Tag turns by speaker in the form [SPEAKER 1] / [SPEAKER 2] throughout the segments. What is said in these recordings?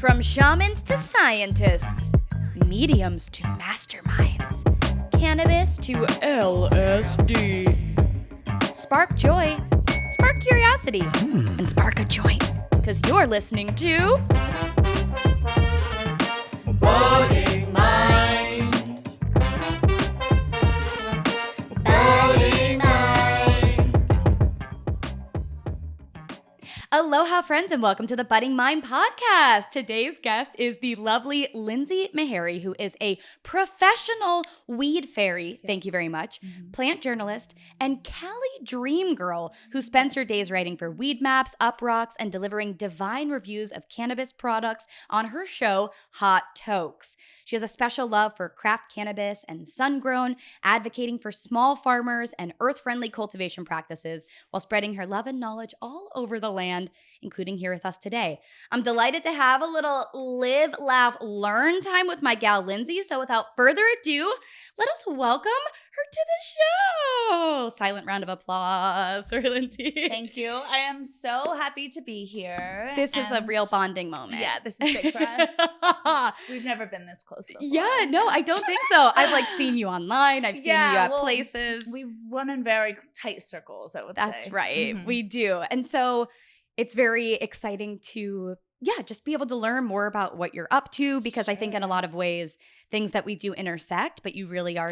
[SPEAKER 1] From shamans to scientists, mediums to masterminds, cannabis to LSD. Spark joy, spark curiosity, and spark a joint. Because you're listening to Budding Mind. Budding Mind. Aloha, friends, and welcome to the Budding Mind podcast. Today's guest is the lovely Lindsay MaHarry, who is a professional weed fairy, thank you very much, plant journalist, and Cali dream girl who spends her days writing for WeedMaps, UpRoxx, and delivering divine reviews of cannabis products on her show, Hot Tokes. She has a special love for craft cannabis and sungrown, advocating for small farmers and earth-friendly cultivation practices while spreading her love and knowledge all over the land, including here with us today. I'm delighted to have a little live, laugh, learn time with my gal Lindsay. So without further ado, let us welcome her to the show. Silent round of applause for Lindsay.
[SPEAKER 2] Thank you. I am so happy to be here.
[SPEAKER 1] This is a real bonding moment.
[SPEAKER 2] Yeah, this is big for us. We've never been this close before.
[SPEAKER 1] Yeah, no, I don't think so. I've seen you online. I've seen you at places.
[SPEAKER 2] We run in very tight circles, I would say.
[SPEAKER 1] That's right. Mm-hmm. We do. And so it's very exciting to just be able to learn more about what you're up to, because I think in a lot of ways, things that we do intersect, but you really are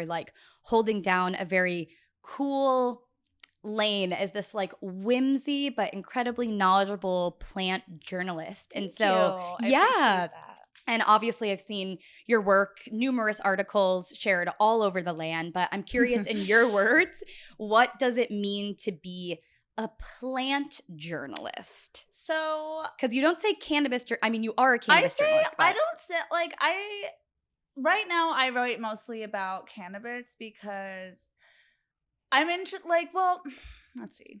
[SPEAKER 1] holding down a very cool lane as this whimsy but incredibly knowledgeable plant journalist. And so,
[SPEAKER 2] I appreciate that.
[SPEAKER 1] And obviously I've seen your work, numerous articles shared all over the land, but I'm curious in your words, what does it mean to be a plant journalist?
[SPEAKER 2] So,
[SPEAKER 1] because you don't say cannabis, you are a cannabis journalist. But
[SPEAKER 2] I don't say, right now I write mostly about cannabis because I'm let's see.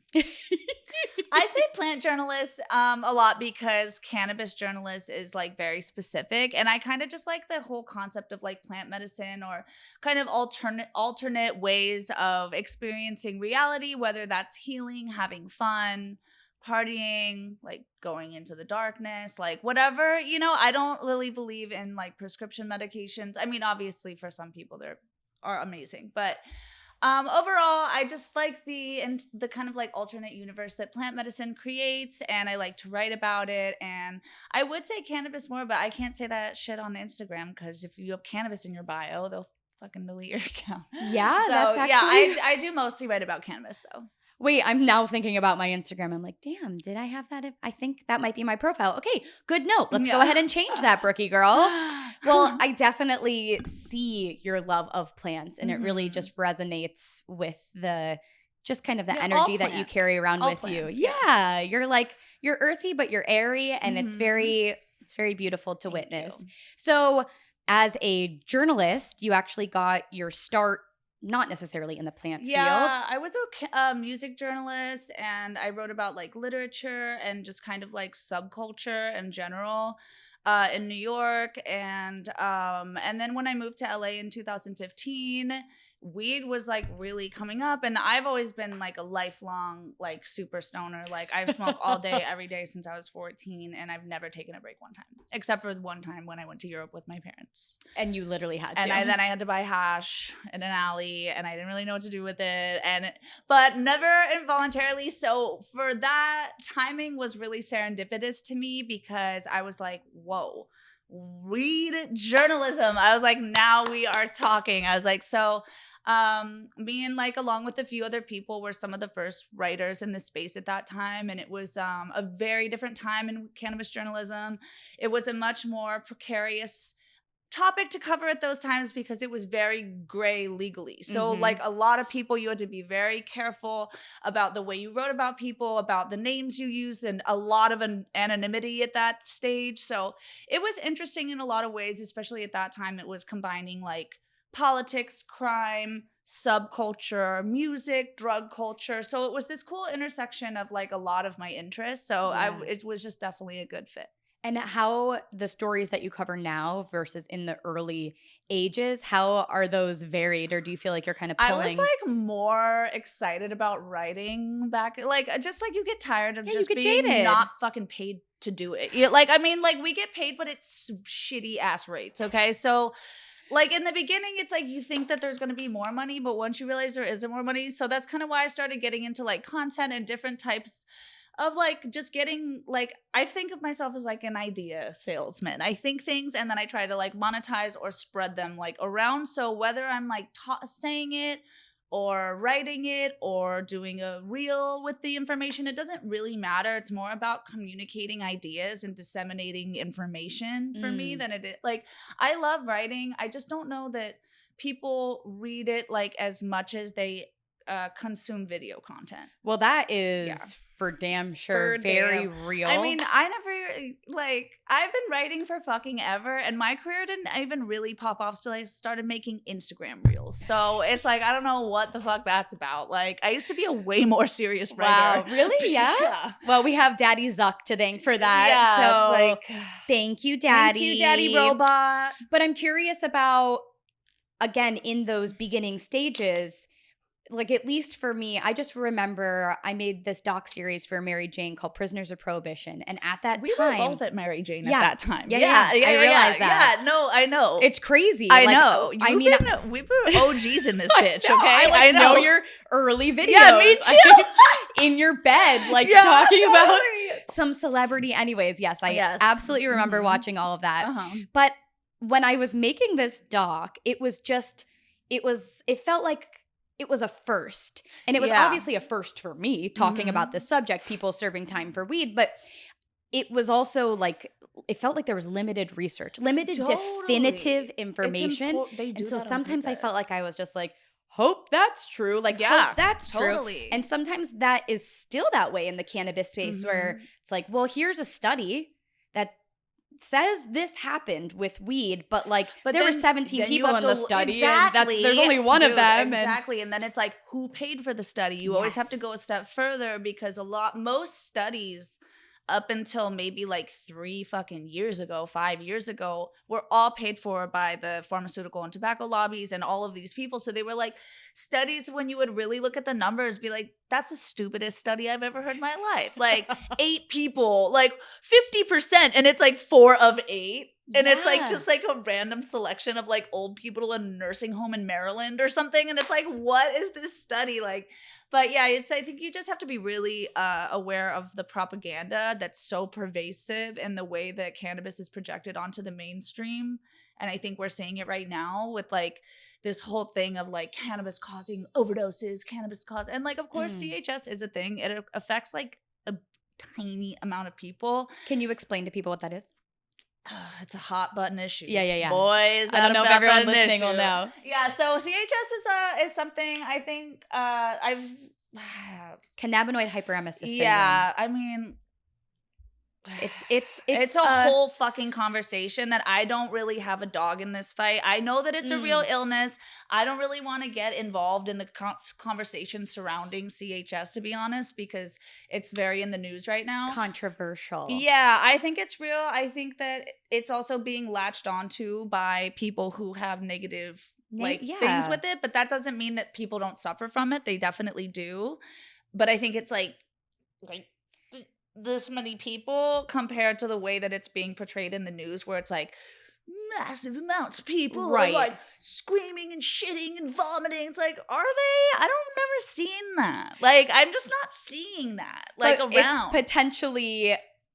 [SPEAKER 2] I say plant journalist a lot because cannabis journalist is very specific, and I kind of just like the whole concept of plant medicine or kind of alternate ways of experiencing reality, whether that's healing, having fun, partying, going into the darkness, whatever, I don't really believe in prescription medications. I mean, obviously for some people they are amazing, but overall, I just like the kind of alternate universe that plant medicine creates, and I like to write about it. And I would say cannabis more, but I can't say that shit on Instagram, because if you have cannabis in your bio, they'll fucking delete your account.
[SPEAKER 1] Yeah,
[SPEAKER 2] so,
[SPEAKER 1] that's actually...
[SPEAKER 2] I do mostly write about cannabis, though.
[SPEAKER 1] Wait, I'm now thinking about my Instagram. I'm like, damn, did I have that? I think that might be my profile. Okay, good note. Let's go ahead and change that, Brookie girl. Well, I definitely see your love of plants, and it really just resonates with the just kind of the energy that you carry around with
[SPEAKER 2] plants,
[SPEAKER 1] you. Yeah, you're earthy, but you're airy, and it's very beautiful to witness. So, as a journalist, you actually got your start not necessarily in the plant field.
[SPEAKER 2] Yeah, I was a music journalist, and I wrote about literature and just kind of subculture in general in New York. And then when I moved to LA in 2015, weed was really coming up, and I've always been a lifelong super stoner. I've smoked all day every day since I was 14, and I've never taken a break one time, except for one time when I went to Europe with my parents.
[SPEAKER 1] And you literally had to.
[SPEAKER 2] And then I had to buy hash in an alley, and I didn't really know what to do with it, but never involuntarily. So for that, timing was really serendipitous to me, because I was like, whoa, weed journalism. I was like, now we are talking. I was like, so me and along with a few other people were some of the first writers in the space at that time, and it was a very different time in cannabis journalism. It was a much more precarious topic to cover at those times because it was very gray legally. So a lot of people, you had to be very careful about the way you wrote about people, about the names you used, and a lot of anonymity at that stage. So it was interesting in a lot of ways, especially at that time. It was combining politics, crime, subculture, music, drug culture. So it was this cool intersection of a lot of my interests. So it was just definitely a good fit.
[SPEAKER 1] And how the stories that you cover now versus in the early ages, how are those varied, or do you feel like you're kind of pulling?
[SPEAKER 2] I was like more excited about writing back, like just like you get tired of just being
[SPEAKER 1] jaded.
[SPEAKER 2] Not fucking paid to do it. Like I mean, like we get paid, but it's shitty ass rates. Okay, so like in the beginning, it's like you think that there's going to be more money, but once you realize there isn't more money, so that's kind of why I started getting into like content and different types of like just getting like, I think of myself as like an idea salesman. I think things and then I try to like monetize or spread them like around. So whether I'm like saying it or writing it or doing a reel with the information, it doesn't really matter. It's more about communicating ideas and disseminating information for me than it is. Like, I love writing. I just don't know that people read it like as much as they consume video content.
[SPEAKER 1] Well, that is for damn sure very real.
[SPEAKER 2] I mean, I never, like, I've been writing for fucking ever, and my career didn't even really pop off till I started making Instagram reels. So it's like, I don't know what the fuck that's about. Like, I used to be a way more serious writer.
[SPEAKER 1] Wow, really? Yeah? Well, we have Daddy Zuck to thank for that.
[SPEAKER 2] Yeah,
[SPEAKER 1] so
[SPEAKER 2] like,
[SPEAKER 1] thank you, Daddy.
[SPEAKER 2] Thank you, Daddy Robot.
[SPEAKER 1] But I'm curious about, again, in those beginning stages, like, at least for me, I just remember I made this doc series for Mary Jane called Prisoners of Prohibition. And at that time,
[SPEAKER 2] we were both at Mary Jane at that time.
[SPEAKER 1] Yeah. I realized that.
[SPEAKER 2] Yeah, no, I know.
[SPEAKER 1] It's crazy.
[SPEAKER 2] I
[SPEAKER 1] like,
[SPEAKER 2] know.
[SPEAKER 1] I mean,
[SPEAKER 2] we were OGs in this bitch,
[SPEAKER 1] I know,
[SPEAKER 2] okay?
[SPEAKER 1] I know your early videos.
[SPEAKER 2] Yeah, me too.
[SPEAKER 1] In your bed, like talking about some celebrity. Anyways, yes, I absolutely remember watching all of that. But when I was making this doc, it felt like it was a first. And it was obviously a first for me talking about this subject, people serving time for weed. But it was also like, it felt like there was limited research, limited definitive information. And so sometimes I felt like I was just like, hope that's true. Like, hope that's true. And sometimes that is still that way in the cannabis space where it's like, well, here's a study that says this happened with weed, but there were 17 people in the study, and there's only one of them.
[SPEAKER 2] Exactly. And then it's like, who paid for the study? You always have to go a step further, because most studies up until maybe like 5 years ago, were all paid for by the pharmaceutical and tobacco lobbies and all of these people. So they were like studies, when you would really look at the numbers, be like, that's the stupidest study I've ever heard in my life. Like 8 people, like 50%. And it's like 4 of 8. And it's like just like a random selection of like old people in a nursing home in Maryland or something. And it's like, what is this study like? But yeah, I think you just have to be really aware of the propaganda that's so pervasive and the way that cannabis is projected onto the mainstream. And I think we're seeing it right now with like this whole thing of like cannabis causing overdoses, and like, of course, CHS is a thing. It affects like a tiny amount of people.
[SPEAKER 1] Can you explain to people what that is?
[SPEAKER 2] It's a hot button issue.
[SPEAKER 1] Yeah.
[SPEAKER 2] Boys,
[SPEAKER 1] I don't know if everyone listening will know.
[SPEAKER 2] Yeah, so CHS is something I think I've
[SPEAKER 1] cannabinoid hyperemesis syndrome.
[SPEAKER 2] Yeah, I mean, it's a whole fucking conversation that I don't really have a dog in this fight. I know that it's a real illness. I don't really want to get involved in the conversation surrounding CHS, to be honest, because it's very in the news right now.
[SPEAKER 1] Controversial.
[SPEAKER 2] Yeah, I think it's real. I think that it's also being latched onto by people who have negative things with it, but that doesn't mean that people don't suffer from it. They definitely do. But I think it's like this many people compared to the way that it's being portrayed in the news, where it's like massive amounts of people like screaming and shitting and vomiting. It's like, are they? I don't remember seeing that. Like, I'm just not seeing that like
[SPEAKER 1] but
[SPEAKER 2] around.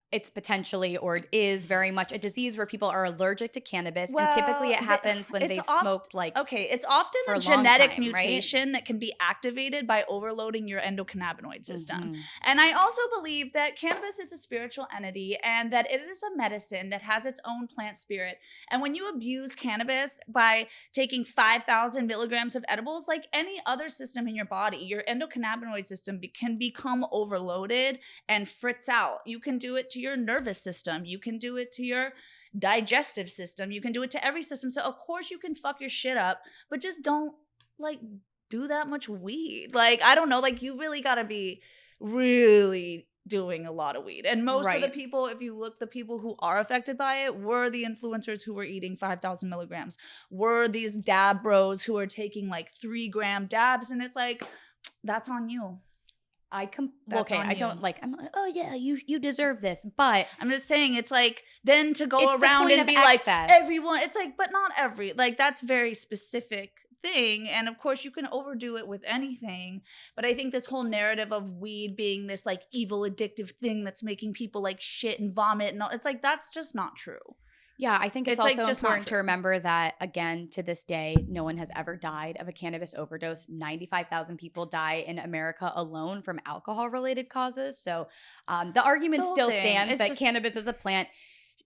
[SPEAKER 1] It's potentially or it is very much a disease where people are allergic to cannabis, and typically it happens when they've smoked
[SPEAKER 2] it's often a genetic mutation that can be activated by overloading your endocannabinoid system. And I also believe that cannabis is a spiritual entity, and that it is a medicine that has its own plant spirit. And when you abuse cannabis by taking 5,000 milligrams of edibles, like any other system in your body, your endocannabinoid system can become overloaded and fritz out. You can do it to your nervous system. You can do it to your digestive system. You can do it to every system. So of course you can fuck your shit up, but just don't do that much weed. Like, I don't know, like you really got to be really doing a lot of weed. And most of the people, if you look, the people who are affected by it were the influencers who were eating 5,000 milligrams, were these dab bros who are taking like 3-gram dabs. And it's like, that's on you.
[SPEAKER 1] I don't like, I'm like, oh yeah, you deserve this. But
[SPEAKER 2] I'm just saying, it's like, then to go around and be like, everyone, it's like, but not every, like, that's very specific thing. And of course you can overdo it with anything, but I think this whole narrative of weed being this like evil addictive thing that's making people like shit and vomit and all, it's like, that's just not true.
[SPEAKER 1] Yeah, I think it's also like important to remember that, again, to this day, no one has ever died of a cannabis overdose. 95,000 people die in America alone from alcohol-related causes. So the argument still stands that cannabis is a plant.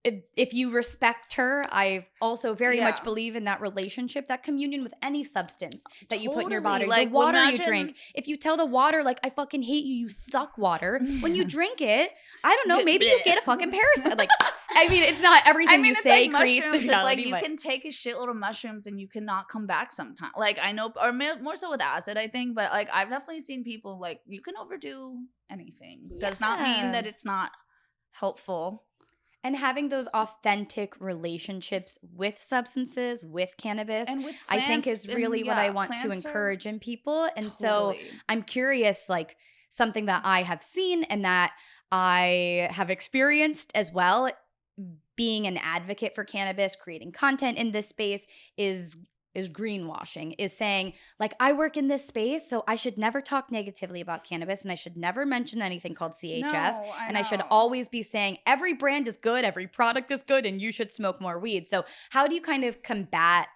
[SPEAKER 1] If you respect her, I also very much believe in that relationship, that communion with any substance that you put in your body. Like the water you drink. If you tell the water, like, I fucking hate you, you suck water. When you drink it, I don't know, maybe you get a fucking parasite. Like, I mean, it's not everything you say like creates the reality.
[SPEAKER 2] Like, you can take a shitload of mushrooms and you cannot come back sometimes. Like, I know, or more so with acid, I think. But like, I've definitely seen people, like, you can overdo anything. Does not mean that it's not helpful.
[SPEAKER 1] And having those authentic relationships with substances, with cannabis, and with plants, I think is really what I want to encourage in people. And so I'm curious, like, something that I have seen and that I have experienced as well, being an advocate for cannabis, creating content in this space is greenwashing, is saying, like, I work in this space, so I should never talk negatively about cannabis, and I should never mention anything called CHS, I should always be saying every brand is good, every product is good, and you should smoke more weed. So how do you kind of combat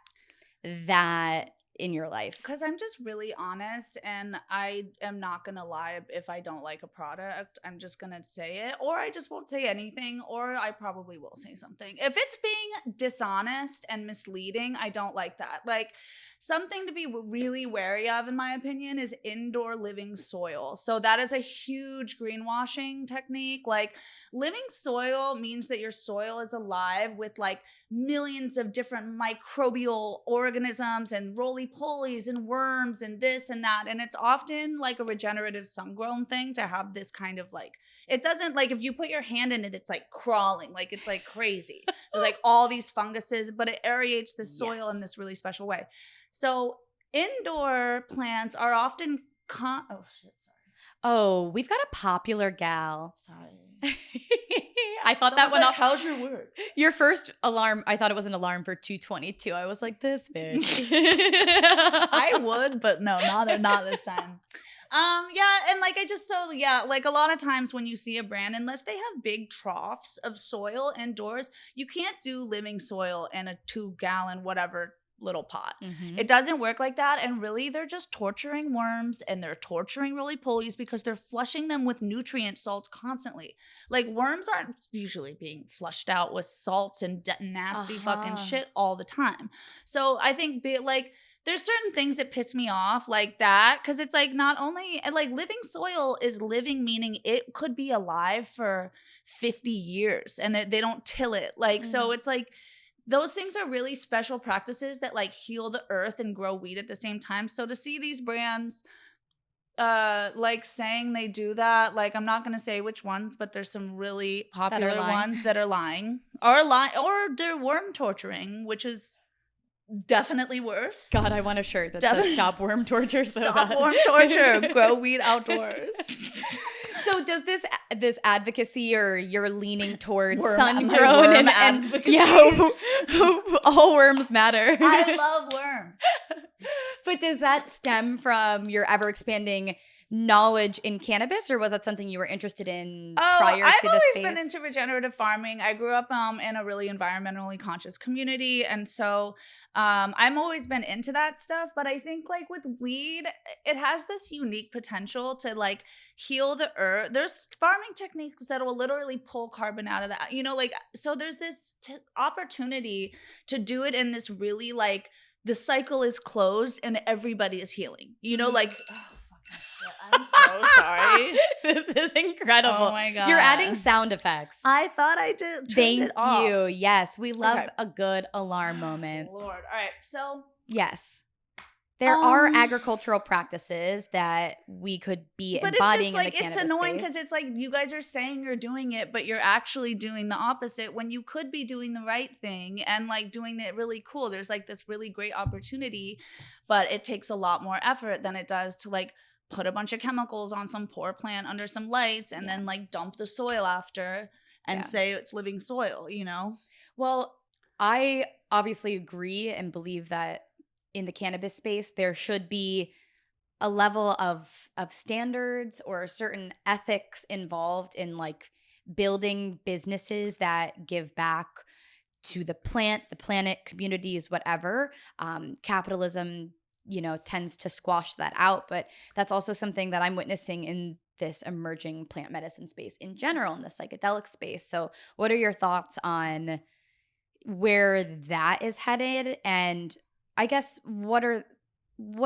[SPEAKER 1] that in your life?
[SPEAKER 2] Because I'm just really honest, and I am not gonna lie. If I don't like a product, I'm just gonna say it, or I just won't say anything, or I probably will say something. If it's being dishonest and misleading, I don't like that. Like, something to be really wary of, in my opinion, is indoor living soil. So that is a huge greenwashing technique. Like, living soil means that your soil is alive with like millions of different microbial organisms and roly-polies and worms and this and that. And it's often like a regenerative sungrown thing to have this kind of like, it doesn't, like, if you put your hand in it, it's like crawling, like it's like crazy. There's like all these funguses, but it aerates the soil in this really special way. So indoor plants are often
[SPEAKER 1] Oh, we've got a popular gal.
[SPEAKER 2] Sorry.
[SPEAKER 1] I thought that went off.
[SPEAKER 2] How's your work?
[SPEAKER 1] Your first alarm, I thought it was an alarm for 2:22. I was like, this bitch.
[SPEAKER 2] I would, but no, not this time. Yeah, and like like a lot of times when you see a brand, unless they have big troughs of soil indoors, you can't do living soil in a 2-gallon whatever little pot. It doesn't work like that. And really, they're just torturing worms and they're torturing roly-polies because they're flushing them with nutrient salts constantly. Like, worms aren't usually being flushed out with salts and nasty fucking shit all the time. So I think there's certain things that piss me off like that, because it's like, not only, and like, living soil is living, meaning it could be alive for 50 years and they don't till it. Like, so it's like, those things are really special practices that like heal the earth and grow weed at the same time. So to see these brands like saying they do that, like, I'm not going to say which ones, but there's some really popular ones that are lying or they're worm torturing, which is definitely worse.
[SPEAKER 1] God, I want a shirt that says stop worm torture.
[SPEAKER 2] Stop worm torture. Grow weed outdoors.
[SPEAKER 1] So does this advocacy, or you're leaning towards sungrown and advocacy? Yeah, all worms matter.
[SPEAKER 2] I love worms.
[SPEAKER 1] But does that stem from your ever expanding knowledge in cannabis, or was that something you were interested in prior to this space?
[SPEAKER 2] I've always been into regenerative farming. I grew up in a really environmentally conscious community, and so I've always been into that stuff. But I think like with weed, it has this unique potential to like heal the earth. There's farming techniques that will literally pull carbon out of that, like, so there's this opportunity to do it in this really like, the cycle is closed and everybody is healing, like. I'm so sorry.
[SPEAKER 1] This is incredible.
[SPEAKER 2] Oh my God.
[SPEAKER 1] You're adding sound effects.
[SPEAKER 2] I thought I did.
[SPEAKER 1] Thank you. Yes, we love a good alarm moment.
[SPEAKER 2] Lord. All right. So.
[SPEAKER 1] Yes. There are agricultural practices that we could be
[SPEAKER 2] but it's just
[SPEAKER 1] embodying in
[SPEAKER 2] like
[SPEAKER 1] the cannabis
[SPEAKER 2] it's annoying
[SPEAKER 1] space.
[SPEAKER 2] because it's like you guys are saying you're doing it, but you're actually doing the opposite when you could be doing the right thing and like doing it really cool. There's like this really great opportunity, but it takes a lot more effort than it does to like put a bunch of chemicals on some poor plant under some lights and then like dump the soil after and say it's living soil, you know?
[SPEAKER 1] Well, I obviously agree and believe that in the cannabis space, there should be a level of standards or certain ethics involved in like building businesses that give back to the plant, the planet, communities, whatever. Capitalism, tends to squash that out, but that's also something that I'm witnessing in this emerging plant medicine space in general, in the psychedelic space. So, what are your thoughts on where that is headed, and I guess what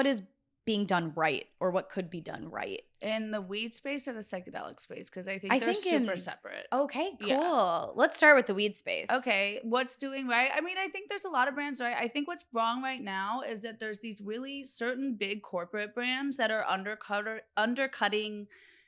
[SPEAKER 1] is being done right, or what could be done right
[SPEAKER 2] in the weed space or the psychedelic space? Because I think they're super separate.
[SPEAKER 1] Okay, cool. Yeah. Let's start with the weed space.
[SPEAKER 2] Okay, what's doing right? I mean, I think there's a lot of brands right. I think what's wrong right now is that there's these really certain big corporate brands that are undercutting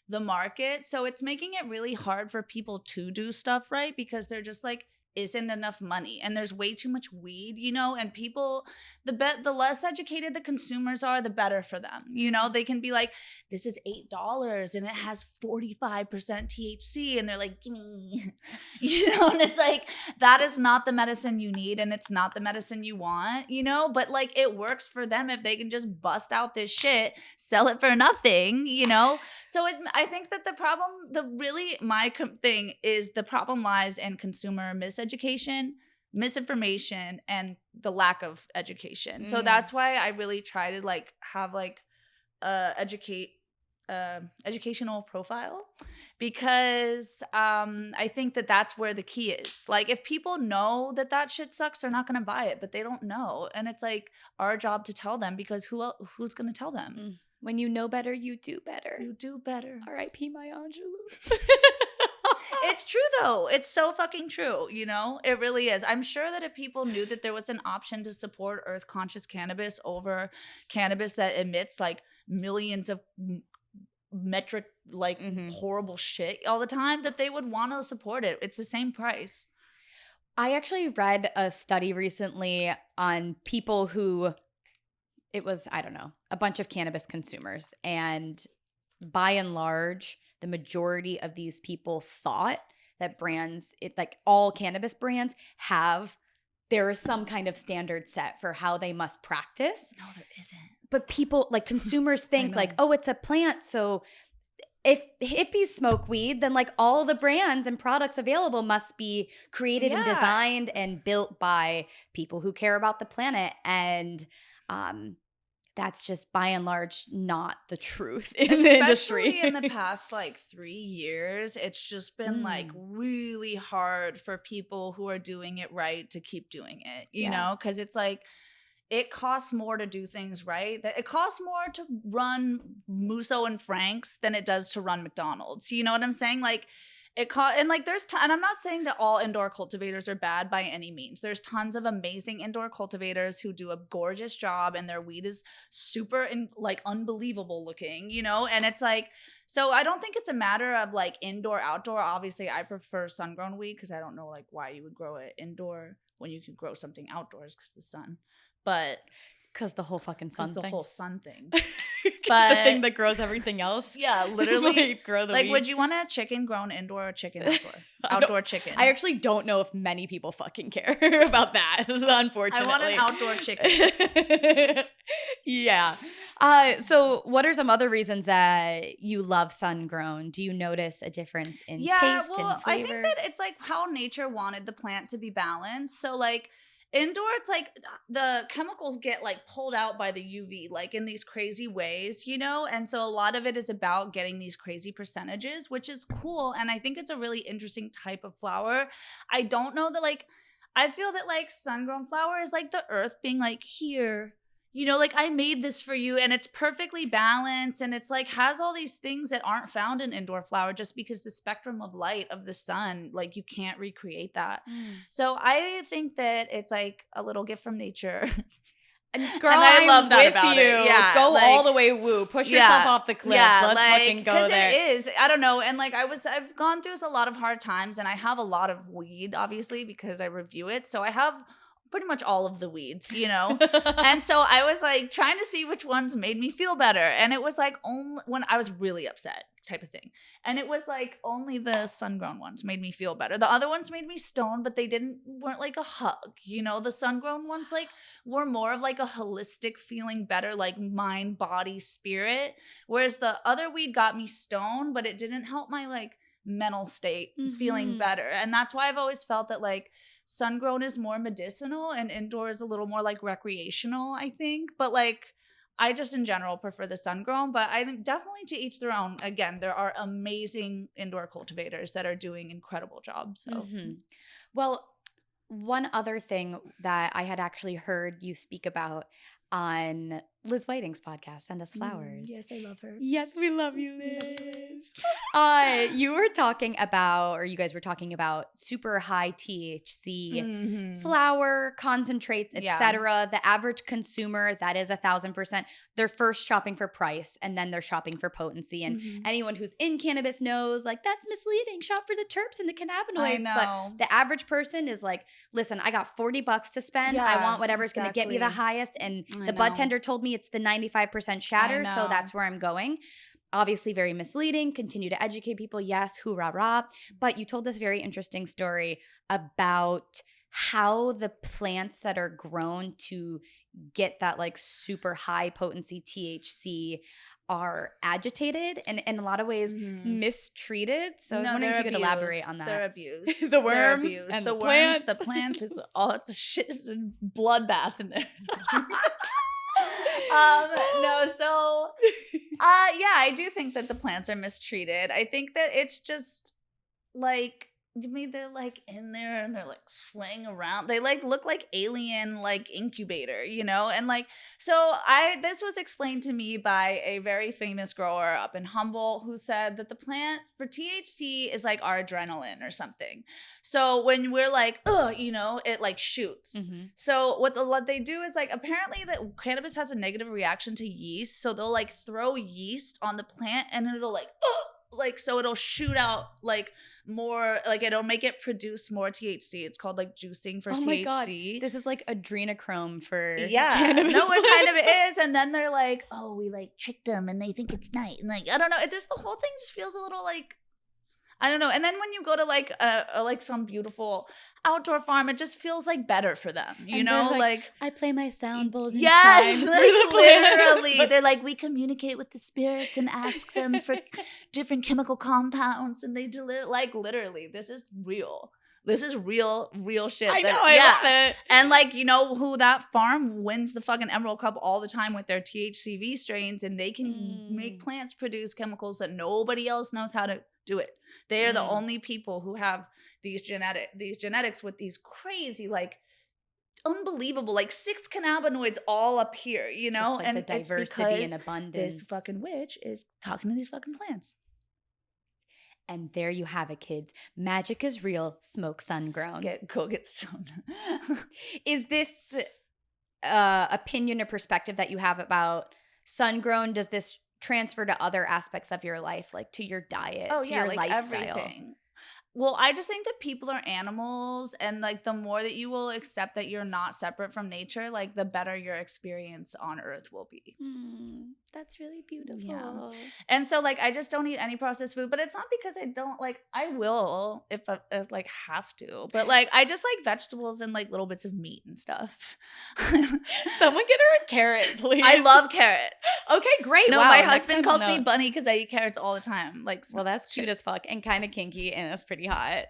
[SPEAKER 2] the market. So it's making it really hard for people to do stuff right because they're just like, isn't enough money and there's way too much weed, and people, the less educated the consumers are, the better for them. They can be like, this is $8 and it has 45% THC, and they're like, gimme. And it's like, that is not the medicine you need and it's not the medicine you want, but like it works for them if they can just bust out this shit, sell it for nothing, so I think that the problem, thing is the problem lies in consumer miseducation, misinformation, and the lack of education. So that's why I really try to like have like educational profile, because I think that that's where the key is. Like if people know that shit sucks, they're not going to buy it, but they don't know, and it's like our job to tell them, because who's going to tell them?
[SPEAKER 1] When you know better, you do better.
[SPEAKER 2] You do better.
[SPEAKER 1] R.I.P. Maya Angelou.
[SPEAKER 2] It's true though. It's so fucking true, It really is. I'm sure that if people knew that there was an option to support earth conscious cannabis over cannabis that emits like millions of metric like horrible shit all the time, that they would want to support it. It's the same price.
[SPEAKER 1] I actually read a study recently on people who, it was, I don't know, a bunch of cannabis consumers, and by and large, the majority of these people thought that brands, like all cannabis brands, there is some kind of standard set for how they must practice.
[SPEAKER 2] No, there isn't.
[SPEAKER 1] But people, like consumers, think like, oh, it's a plant, so if hippies smoke weed, then like all the brands and products available must be created and designed and built by people who care about the planet. And that's just by and large not the truth in the industry.
[SPEAKER 2] Especially in the past like 3 years, it's just been like really hard for people who are doing it right to keep doing it, you know, because it's like, it costs more to do things right. It costs more to run Musso and Frank's than it does to run McDonald's. You know what I'm saying? Like and like there's and I'm not saying that all indoor cultivators are bad by any means. There's tons of amazing indoor cultivators who do a gorgeous job and their weed is super like unbelievable looking, and it's like, so I don't think it's a matter of like indoor, outdoor. Obviously I prefer sun-grown weed because I don't know like why you would grow it indoor when you can grow something outdoors because of the sun. But
[SPEAKER 1] because the whole fucking sun thing.
[SPEAKER 2] The whole sun thing.
[SPEAKER 1] But the thing that grows everything else.
[SPEAKER 2] Yeah, literally.
[SPEAKER 1] Grow the
[SPEAKER 2] like,
[SPEAKER 1] weed.
[SPEAKER 2] Would you want a chicken grown indoor or chicken outdoor? Outdoor chicken.
[SPEAKER 1] I actually don't know if many people fucking care about that, unfortunately.
[SPEAKER 2] I want an outdoor chicken.
[SPEAKER 1] Yeah. So what are some other reasons that you love sun-grown? Do you notice a difference in taste and flavor?
[SPEAKER 2] I think that it's like how nature wanted the plant to be balanced. So like indoor, it's like the chemicals get like pulled out by the UV, like in these crazy ways, and so a lot of it is about getting these crazy percentages, which is cool. And I think it's a really interesting type of flower. I don't know that like, I feel that like sun-grown flower is like the earth being like, here, like I made this for you and it's perfectly balanced, and it's like has all these things that aren't found in indoor flower just because the spectrum of light of the sun, like you can't recreate that. So I think that it's like a little gift from nature.
[SPEAKER 1] And girl, I love that about you.
[SPEAKER 2] Yeah,
[SPEAKER 1] go all the way woo. Push yourself off the cliff. Let's fucking go there.
[SPEAKER 2] Because it is. I don't know. And like I've gone through a lot of hard times, and I have a lot of weed, obviously, because I review it. So I have pretty much all of the weeds, and so I was like trying to see which ones made me feel better, and it was like only when I was really upset type of thing, and it was like only the sun-grown ones made me feel better. The other ones made me stoned, but they weren't like a hug, the sun-grown ones like were more of like a holistic feeling better, like mind, body, spirit, whereas the other weed got me stoned, but it didn't help my like mental state feeling better. And that's why I've always felt that like sun-grown is more medicinal and indoor is a little more like recreational, I think. But like I just in general prefer the sun-grown, but I think definitely to each their own. Again, there are amazing indoor cultivators that are doing incredible jobs. So
[SPEAKER 1] well, one other thing that I had actually heard you speak about on Liz Whiting's podcast, Send Us Flowers.
[SPEAKER 2] Yes, I love her.
[SPEAKER 1] Yes, we love you, Liz. You were talking about, or you guys were talking about super high THC flower, concentrates, etc. The average consumer, that is 1,000%. They're first shopping for price and then they're shopping for potency. And anyone who's in cannabis knows like that's misleading. Shop for the terps and the cannabinoids.
[SPEAKER 2] I know.
[SPEAKER 1] But the average person is like, listen, I got $40 to spend. I want whatever's going to get me the highest. And the bud tender told me it's the 95% shatter. So that's where I'm going. Obviously very misleading. Continue to educate people. Yes, hoorah, rah. But you told this very interesting story about how the plants that are grown to get that like super high potency THC are agitated and in a lot of ways mistreated. So I was wondering if you could elaborate on that.
[SPEAKER 2] They're abused.
[SPEAKER 1] The worms and the plants.
[SPEAKER 2] The plants. It's all it's shit. It's a bloodbath in there. I do think that the plants are mistreated. I think that it's just like they're like in there and they're like swaying around. They like look like alien like incubator, and like this was explained to me by a very famous grower up in Humboldt who said that the plant for THC is like our adrenaline or something. So when we're like it like shoots. So what they do is like apparently that cannabis has a negative reaction to yeast, so they'll like throw yeast on the plant and it'll like so it'll shoot out like more, like it'll make it produce more THC. It's called like juicing for THC.
[SPEAKER 1] My God. This is like adrenochrome for cannabis.
[SPEAKER 2] No, it kind of is. And then they're like, oh, we like tricked them and they think it's night. And like, I don't know. It just the whole thing just feels a little like, I don't know. And then when you go to like like some beautiful outdoor farm, it just feels like better for them, like
[SPEAKER 1] I play my sound bowls and
[SPEAKER 2] chimes
[SPEAKER 1] like,
[SPEAKER 2] literally. They're like, we communicate with the spirits and ask them for different chemical compounds, and they deliver. Like literally, this is real. This is real shit.
[SPEAKER 1] I know, I love it.
[SPEAKER 2] And like, who that farm wins the fucking Emerald Cup all the time with their THCV strains, and they can make plants produce chemicals that nobody else knows how to do it. They are the only people who have these genetics with these crazy, like, unbelievable, like 6 cannabinoids all up here,
[SPEAKER 1] Just like
[SPEAKER 2] and
[SPEAKER 1] the diversity and abundance.
[SPEAKER 2] This fucking witch is talking to these fucking plants.
[SPEAKER 1] And there you have it, kids. Magic is real. Smoke sun-grown.
[SPEAKER 2] Go get stoned.
[SPEAKER 1] Is this opinion or perspective that you have about sun-grown, does this transfer to other aspects of your life, like to your diet, to your
[SPEAKER 2] like
[SPEAKER 1] lifestyle?
[SPEAKER 2] Everything. Well, I just think that people are animals, and like the more that you will accept that you're not separate from nature, like the better your experience on earth will be.
[SPEAKER 1] That's really beautiful.
[SPEAKER 2] Yeah. And so like I just don't eat any processed food, but it's not because I don't like, I will if I like have to, but like I just like vegetables and like little bits of meat and stuff.
[SPEAKER 1] Someone get her a carrot, please.
[SPEAKER 2] I love carrots.
[SPEAKER 1] Okay, great.
[SPEAKER 2] No,
[SPEAKER 1] wow,
[SPEAKER 2] my husband calls me Bunny because I eat carrots all the time. Like,
[SPEAKER 1] well, that's cute as fuck and kind of kinky, and that's pretty hot.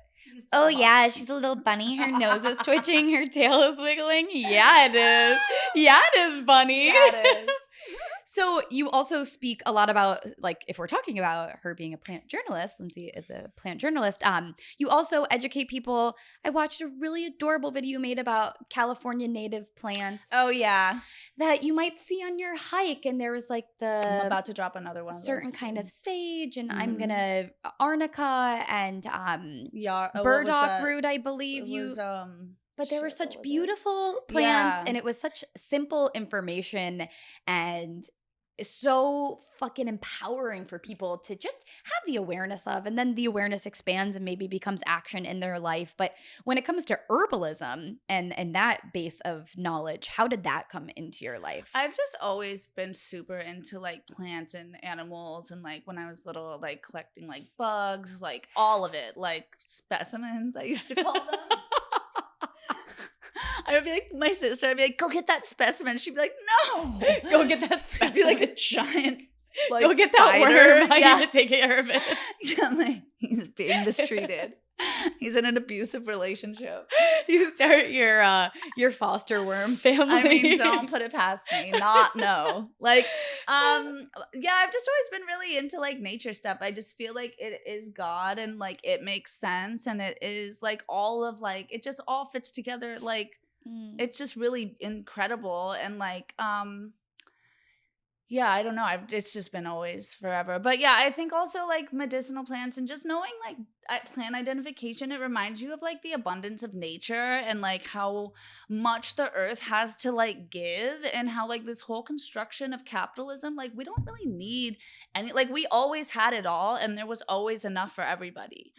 [SPEAKER 2] So
[SPEAKER 1] yeah, she's a little bunny. Her nose is twitching. Her tail is wiggling. Yeah, it is. Yeah, it is, Bunny.
[SPEAKER 2] Yeah, it is.
[SPEAKER 1] So you also speak a lot about, like, if we're talking about her being a plant journalist, Lindsay is a plant journalist, you also educate people. I watched a really adorable video you made about California native plants.
[SPEAKER 2] Oh, yeah.
[SPEAKER 1] That you might see on your hike, and there was like
[SPEAKER 2] I'm about to drop another one of
[SPEAKER 1] certain kind of sage, and I'm gonna arnica and burdock root, I believe. But they were
[SPEAKER 2] shit, what
[SPEAKER 1] such
[SPEAKER 2] was it?
[SPEAKER 1] beautiful plants,
[SPEAKER 2] Yeah.
[SPEAKER 1] and it was such simple information, and so fucking empowering for people to just have the awareness of, and then the awareness expands and maybe becomes action in their life. But when it comes to herbalism and that base of knowledge, how did that come into your life?
[SPEAKER 2] I've just always been super into like plants and animals, and like when I was little, like collecting like bugs, like all of it, like specimens, I used to call them. I would be like, my sister, I'd be like, go get that specimen. She'd be like, no.
[SPEAKER 1] Go get that
[SPEAKER 2] I'd be like
[SPEAKER 1] specimen.
[SPEAKER 2] a giant, like,
[SPEAKER 1] Go get
[SPEAKER 2] spider.
[SPEAKER 1] that worm. I
[SPEAKER 2] Yeah.
[SPEAKER 1] need to take care of it.
[SPEAKER 2] Yeah, like, he's being mistreated. He's in an abusive relationship.
[SPEAKER 1] You start your foster worm family.
[SPEAKER 2] I mean, don't put it past me. No. Like, yeah, I've just always been really into like nature stuff. I just feel like it is God, and like it makes sense, and it is like all of like it just all fits together. Like it's just really incredible, and like yeah, I don't know. It's just been always forever. But yeah, I think also like medicinal plants and just knowing like plant identification, it reminds you of like the abundance of nature and like how much the earth has to like give, and how like this whole construction of capitalism, like we don't really need any, like we always had it all and there was always enough for everybody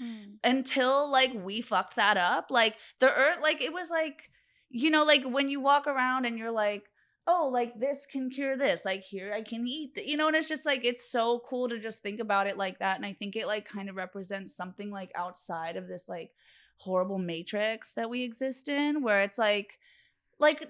[SPEAKER 2] until like we fucked that up. Like the earth, like it was like, you know, like when you walk around and you're like, oh, like this can cure this, like here I can eat you know, and it's just like it's so cool to just think about it like that. And I think it like kind of represents something like outside of this like horrible matrix that we exist in, where it's like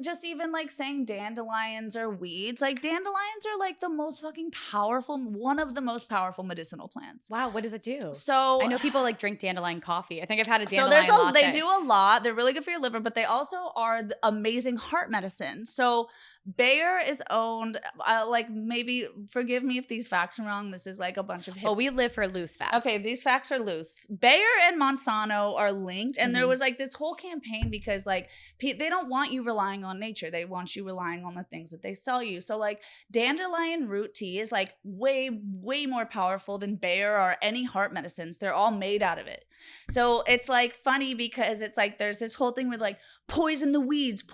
[SPEAKER 2] just even like saying dandelions are weeds, like dandelions are like the most fucking powerful, one of the most powerful medicinal plants.
[SPEAKER 1] Wow, what does it do?
[SPEAKER 2] So
[SPEAKER 1] I know people like drink dandelion coffee. I think I've had a
[SPEAKER 2] so
[SPEAKER 1] dandelion latte.
[SPEAKER 2] they do a lot. They're really good for your liver, but they also are amazing heart medicine. So Bayer is owned, like maybe forgive me if these facts are wrong. This is like a bunch of
[SPEAKER 1] Oh, we live for loose facts.
[SPEAKER 2] Okay, these facts are loose. Bayer and Monsanto are linked, and there was like this whole campaign because like they don't want you relying on nature. They want you relying on the things that they sell you. So like dandelion root tea is like way more powerful than Bayer or any heart medicines. They're all made out of it. So it's like funny because it's like there's this whole thing with like poison the weeds.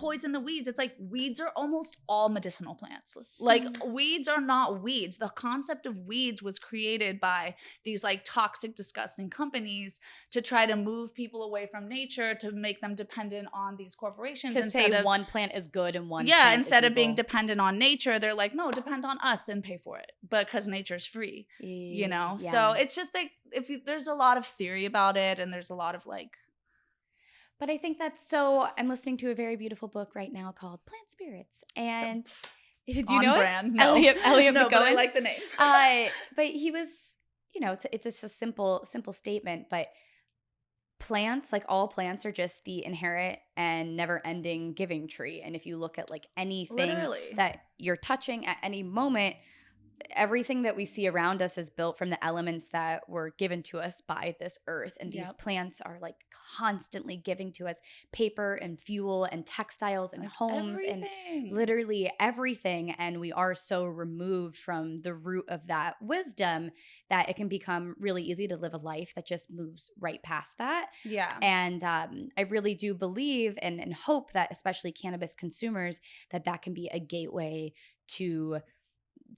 [SPEAKER 2] It's like weeds are almost all medicinal plants. Like weeds are not weeds. The concept of weeds was created by these like toxic, disgusting companies to try to move people away from nature, to make them dependent on these corporations.
[SPEAKER 1] To say one plant is good and one plant is
[SPEAKER 2] instead of being
[SPEAKER 1] evil.
[SPEAKER 2] dependent on nature, they're like, no, depend on us and pay for it because nature's free, you know?
[SPEAKER 1] Yeah.
[SPEAKER 2] So it's just like, there's a lot of theory about it, and there's a lot of like,
[SPEAKER 1] but I think that's so. I'm listening to a very beautiful book right now called Plant Spirits, and do you know
[SPEAKER 2] brand?
[SPEAKER 1] it?
[SPEAKER 2] No.
[SPEAKER 1] Elliot
[SPEAKER 2] No,
[SPEAKER 1] McGowan.
[SPEAKER 2] but I like the name.
[SPEAKER 1] But he was, you know, it's just a simple statement, but plants, like all plants, are just the inherent and never-ending giving tree. And if you look at like anything
[SPEAKER 2] Literally.
[SPEAKER 1] that you're touching at any moment, everything that we see around us is built from the elements that were given to us by this earth. And these plants are like constantly giving to us paper and fuel and textiles and like homes and literally everything. And we are so removed from the root of that wisdom that it can become really easy to live a life that just moves right past that.
[SPEAKER 2] Yeah.
[SPEAKER 1] And I really do believe and hope that especially cannabis consumers, that can be a gateway to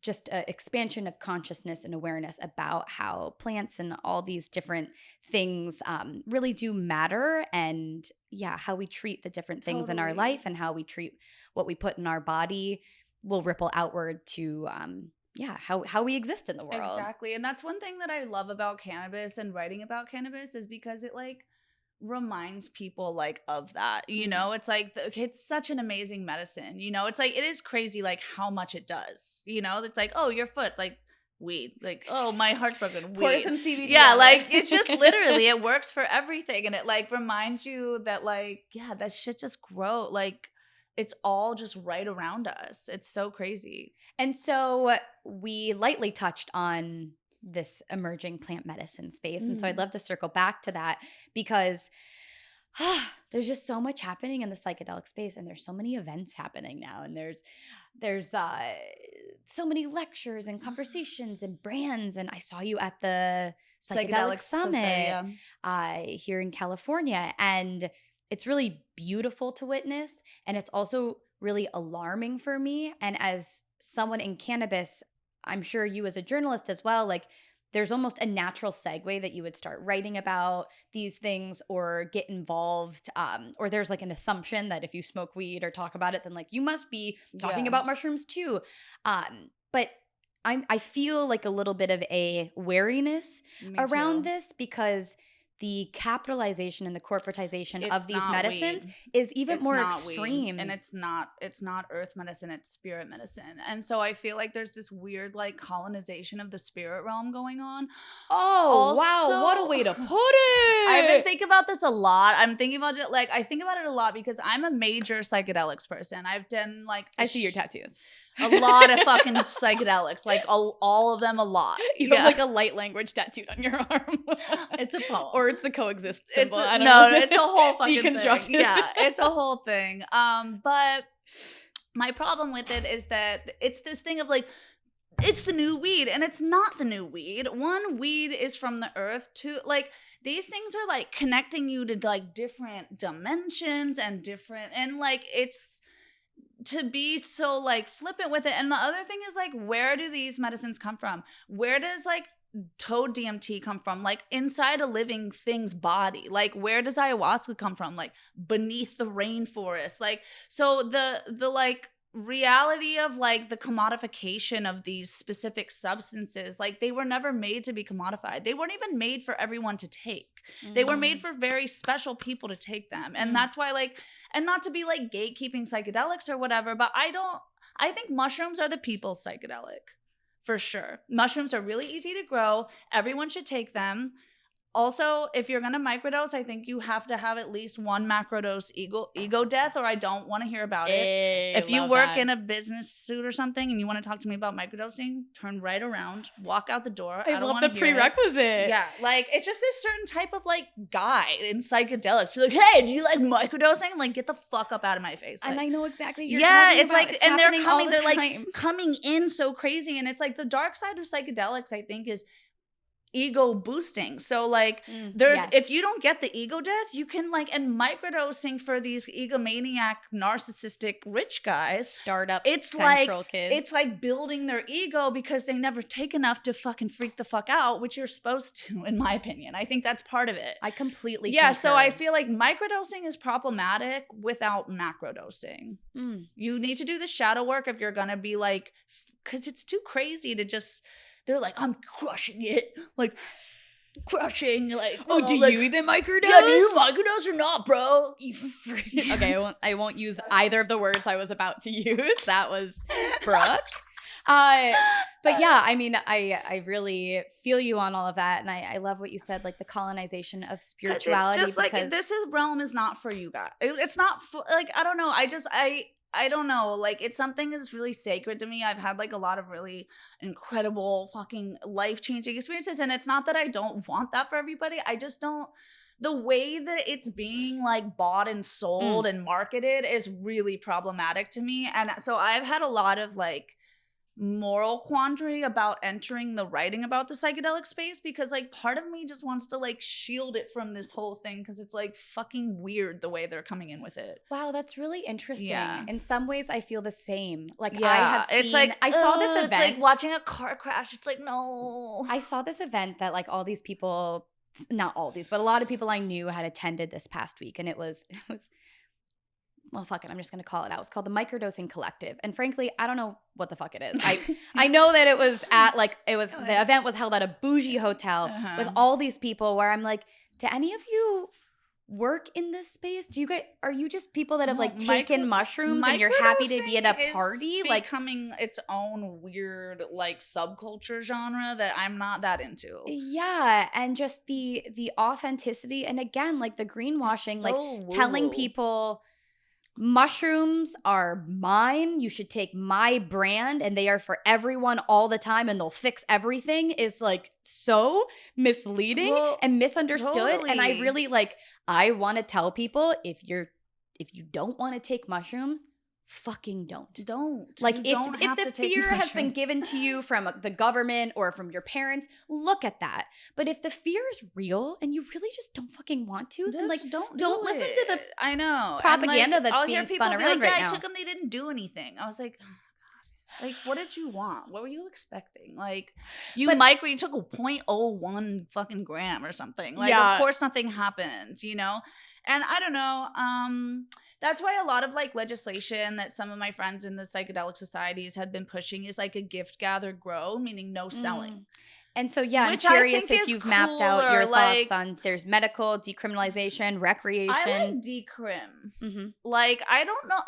[SPEAKER 1] just an expansion of consciousness and awareness about how plants and all these different things really do matter, and how we treat the different things in our life and how we treat what we put in our body will ripple outward to how we exist in the world.
[SPEAKER 2] Exactly. And that's one thing that I love about cannabis and writing about cannabis, is because it like reminds people like of that, you know. It's like it's such an amazing medicine, you know. It's like it is crazy like how much it does, you know. It's like, oh, your foot, like weed, like, oh, my heart's broken, weed.
[SPEAKER 1] Pour some CBD.
[SPEAKER 2] Yeah, like it's just literally it works for everything, and it like reminds you that like that shit just grow, like it's all just right around us. It's so crazy.
[SPEAKER 1] And so we lightly touched on this emerging plant medicine space. And so I'd love to circle back to that because there's just so much happening in the psychedelic space, and there's so many events happening now, and there's so many lectures and conversations and brands. And I saw you at the Psychedelic Summit here in California, and it's really beautiful to witness, and it's also really alarming for me. And as someone in cannabis, I'm sure you as a journalist as well, like there's almost a natural segue that you would start writing about these things or get involved, or there's like an assumption that if you smoke weed or talk about it, then like you must be talking about mushrooms too. But I feel like a little bit of a wariness around this, because the capitalization and the corporatization of these medicines is even more extreme.
[SPEAKER 2] And it's not earth medicine, it's spirit medicine. And so I feel like there's this weird like colonization of the spirit realm going on.
[SPEAKER 1] Oh, wow, what a way to put it.
[SPEAKER 2] I've been thinking about this a lot. I'm thinking about it, like, I think about it a lot because I'm a major psychedelics person. I've done like
[SPEAKER 1] I see your tattoos.
[SPEAKER 2] A lot of fucking psychedelics, like all of them, a lot.
[SPEAKER 1] You have like a light language tattooed on your arm.
[SPEAKER 2] It's a poem,
[SPEAKER 1] or it's the coexist symbol. I don't know.
[SPEAKER 2] It's a whole fucking
[SPEAKER 1] deconstructed
[SPEAKER 2] thing. Yeah, it's a whole thing. But my problem with it is that it's this thing of like, it's the new weed, and it's not the new weed. One, weed is from the earth. Two, like, these things are like connecting you to like different dimensions and different, and like it's to be so like flippant with it. And the other thing is like, where do these medicines come from? Where does like toad DMT come from? Like inside a living thing's body. Like where does ayahuasca come from? Like beneath the rainforest. Like, so the like reality of like the commodification of these specific substances, like they were never made to be commodified. They weren't even made for everyone to take. They were made for very special people to take them. And that's why like, and not to be like gatekeeping psychedelics or whatever, but I think mushrooms are the people's psychedelic for sure. Mushrooms are really easy to grow. Everyone should take them. Also, if you're going to microdose, I think you have to have at least one macrodose ego death, or I don't want to hear about it. If you work in a business suit or something and you want to talk to me about microdosing, turn right around, walk out the door. I don't
[SPEAKER 1] love the prerequisite.
[SPEAKER 2] Yeah, like it's just this certain type of like guy in psychedelics. You're like, hey, do you like microdosing? Like, get the fuck up out of my face. Like,
[SPEAKER 1] and I know exactly what you're talking
[SPEAKER 2] it's
[SPEAKER 1] about.
[SPEAKER 2] like, and they're like coming in so crazy, and it's like the dark side of psychedelics, I think, is ego boosting. So like if you don't get the ego death, you can like, and microdosing for these egomaniac narcissistic rich guys,
[SPEAKER 1] startup
[SPEAKER 2] it's
[SPEAKER 1] central
[SPEAKER 2] like
[SPEAKER 1] kids.
[SPEAKER 2] It's like building their ego because they never take enough to fucking freak the fuck out, which you're supposed to, in my opinion. I think that's part of it.
[SPEAKER 1] I completely
[SPEAKER 2] concur.
[SPEAKER 1] concur.
[SPEAKER 2] So I feel like microdosing is problematic without macrodosing. You need to do the shadow work if you're gonna be like, because it's too crazy to just, they're like, I'm crushing it. Like, crushing. Like,
[SPEAKER 1] oh, do
[SPEAKER 2] like,
[SPEAKER 1] you even microdose?
[SPEAKER 2] Yeah, do you microdose or not, bro?
[SPEAKER 1] Okay, I won't use either of the words I was about to use. That was Brooke. But yeah, I mean, I really feel you on all of that. And I love what you said, like the colonization of spirituality.
[SPEAKER 2] It's just like, this realm is not for you guys. It's not for, like, I don't know. I don't know, like it's something that's really sacred to me. I've had like a lot of really incredible fucking life-changing experiences, and it's not that I don't want that for everybody. I just don't, the way that it's being like bought and sold and marketed is really problematic to me. And so I've had a lot of like moral quandary about entering the writing about the psychedelic space, because like part of me just wants to like shield it from this whole thing, because it's like fucking weird the way they're coming in with it.
[SPEAKER 1] Wow, that's really interesting. Yeah. In some ways I feel the same. Like
[SPEAKER 2] yeah.
[SPEAKER 1] I have seen,
[SPEAKER 2] it's like,
[SPEAKER 1] I saw this event.
[SPEAKER 2] It's like watching a car crash. It's like, no.
[SPEAKER 1] I saw this event that like all these people, not all these, but a lot of people I knew had attended this past week, and it was well, fuck it, I'm just going to call it out. It's called the Microdosing Collective. And frankly, I don't know what the fuck it is. I know that it was at like, the event was held at a bougie hotel with all these people, where I'm like, do any of you work in this space? Are you just people that have like taken mushrooms and you're happy to be at a party?
[SPEAKER 2] Like becoming its own weird like subculture genre that I'm not that into.
[SPEAKER 1] Yeah, and just the authenticity, and again, like the greenwashing, so like woo-woo. Telling people mushrooms are mine, you should take my brand, and they are for everyone all the time, and they'll fix everything, is like so misleading and misunderstood. Totally. And I really like, I want to tell people, if you don't want to take mushrooms, fucking don't.
[SPEAKER 2] Like,
[SPEAKER 1] if the fear has been given to you from the government or from your parents, look at that. But if the fear is real and you really just don't fucking want to, then like don't listen to the
[SPEAKER 2] I know
[SPEAKER 1] propaganda
[SPEAKER 2] and, like,
[SPEAKER 1] that's being spun around right now.
[SPEAKER 2] I took them, they didn't do anything. I was like, oh my God. Like, what did you want? What were you expecting? Like, you took a 0.01 fucking gram or something. Like, of course nothing happened, you know? And I don't know. That's why a lot of like legislation that some of my friends in the psychedelic societies had been pushing is like a gift, gather, grow, meaning no selling.
[SPEAKER 1] And so, I'm curious if you've mapped out your thoughts on there's medical, decriminalization, recreation.
[SPEAKER 2] I like decrim. Mm-hmm. Like, I don't know.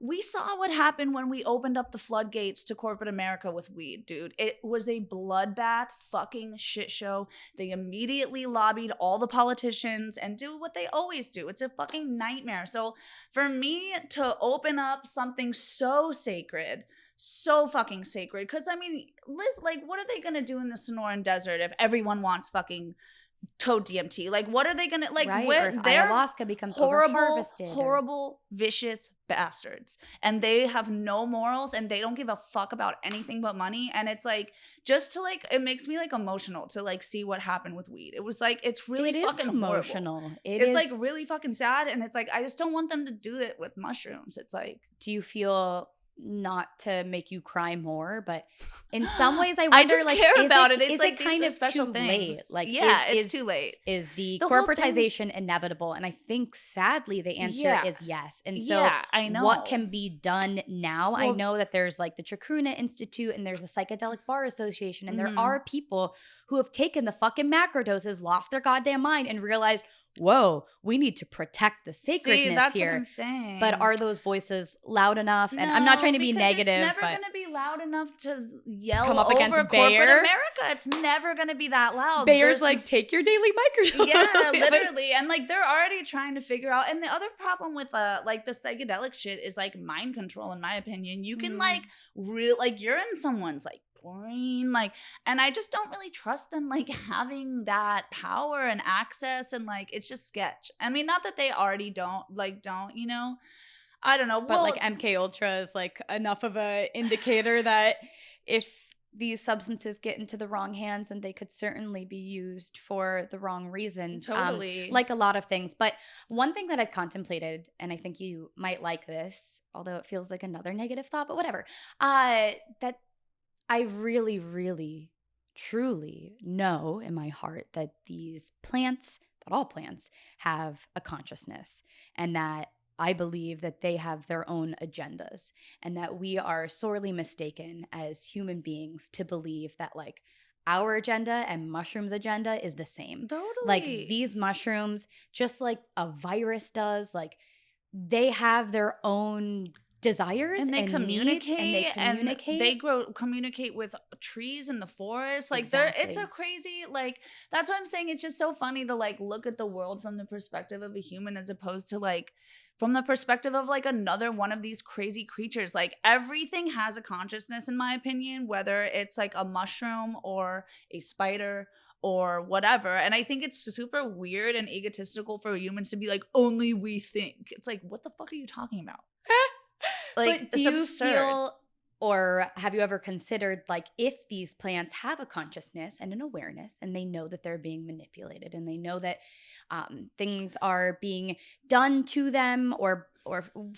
[SPEAKER 2] We saw what happened when we opened up the floodgates to corporate America with weed, dude. It was a bloodbath fucking shit show. They immediately lobbied all the politicians and do what they always do. It's a fucking nightmare. So for me to open up something so sacred, so fucking sacred, because I mean, Liz, like, what are they gonna do in the Sonoran Desert if everyone wants fucking toad DMT? Like, what are they gonna like?
[SPEAKER 1] Right, or if ayahuasca becomes
[SPEAKER 2] horrible, vicious bastards, and they have no morals, and they don't give a fuck about anything but money. And it's like, just to like, it makes me like emotional to like see what happened with weed. It was like, it's really fucking emotional. Horrible. It's like really fucking sad, and it's like, I just don't want them to do it with mushrooms. It's like,
[SPEAKER 1] do you feel, not to make you cry more, but in some ways I wonder, I just
[SPEAKER 2] like, care about it. It's like
[SPEAKER 1] kind of
[SPEAKER 2] special
[SPEAKER 1] too
[SPEAKER 2] things.
[SPEAKER 1] Late? Like,
[SPEAKER 2] it's too late.
[SPEAKER 1] Is the corporatization inevitable? And I think sadly the answer is yes. And so
[SPEAKER 2] I know.
[SPEAKER 1] What can be done now? Well, I know that there's like the Chacruna Institute and there's the Psychedelic Bar Association, and there are people who have taken the fucking macrodoses, lost their goddamn mind, and realized, whoa, we need to protect the sacredness
[SPEAKER 2] that's
[SPEAKER 1] here.
[SPEAKER 2] What I'm saying.
[SPEAKER 1] But are those voices loud enough? And I'm not trying to be negative,
[SPEAKER 2] it's never
[SPEAKER 1] but
[SPEAKER 2] going to be loud enough to yell
[SPEAKER 1] come up
[SPEAKER 2] over
[SPEAKER 1] against
[SPEAKER 2] corporate
[SPEAKER 1] Bayer.
[SPEAKER 2] America. It's never going to be that loud.
[SPEAKER 1] Bayer's like, take your daily microdose.
[SPEAKER 2] Yeah, literally. And like, they're already trying to figure out. And the other problem with like the psychedelic shit is like mind control, in my opinion. You can like you're in someone's like brain, like, and I just don't really trust them like having that power and access, and like, it's just sketch. I mean, not that they already don't, you know, I don't know,
[SPEAKER 1] but like MK Ultra is like enough of a indicator that if these substances get into the wrong hands, and they could certainly be used for the wrong reasons.
[SPEAKER 2] Totally.
[SPEAKER 1] Like a lot of things. But one thing that I've contemplated, and I think you might like this, although it feels like another negative thought, but whatever, that I really, really, truly know in my heart that these plants, that all plants, have a consciousness, and that I believe that they have their own agendas, and that we are sorely mistaken as human beings to believe that like our agenda and mushrooms' agenda is the same.
[SPEAKER 2] Totally.
[SPEAKER 1] Like these mushrooms, just like a virus does, like they have their own desires,
[SPEAKER 2] and they communicate,
[SPEAKER 1] and they
[SPEAKER 2] communicate with trees in the forest. Like
[SPEAKER 1] exactly.
[SPEAKER 2] It's a crazy, like, that's what I'm saying. It's just so funny to like look at the world from the perspective of a human, as opposed to like from the perspective of like another one of these crazy creatures. Like, everything has a consciousness, in my opinion, whether it's like a mushroom or a spider or whatever. And I think it's super weird and egotistical for humans to be like, only we think. It's like, what the fuck are you talking about?
[SPEAKER 1] Like, but do you feel, or have you ever considered, like, if these plants have a consciousness and an awareness, and they know that they're being manipulated, and they know that things are being done to them or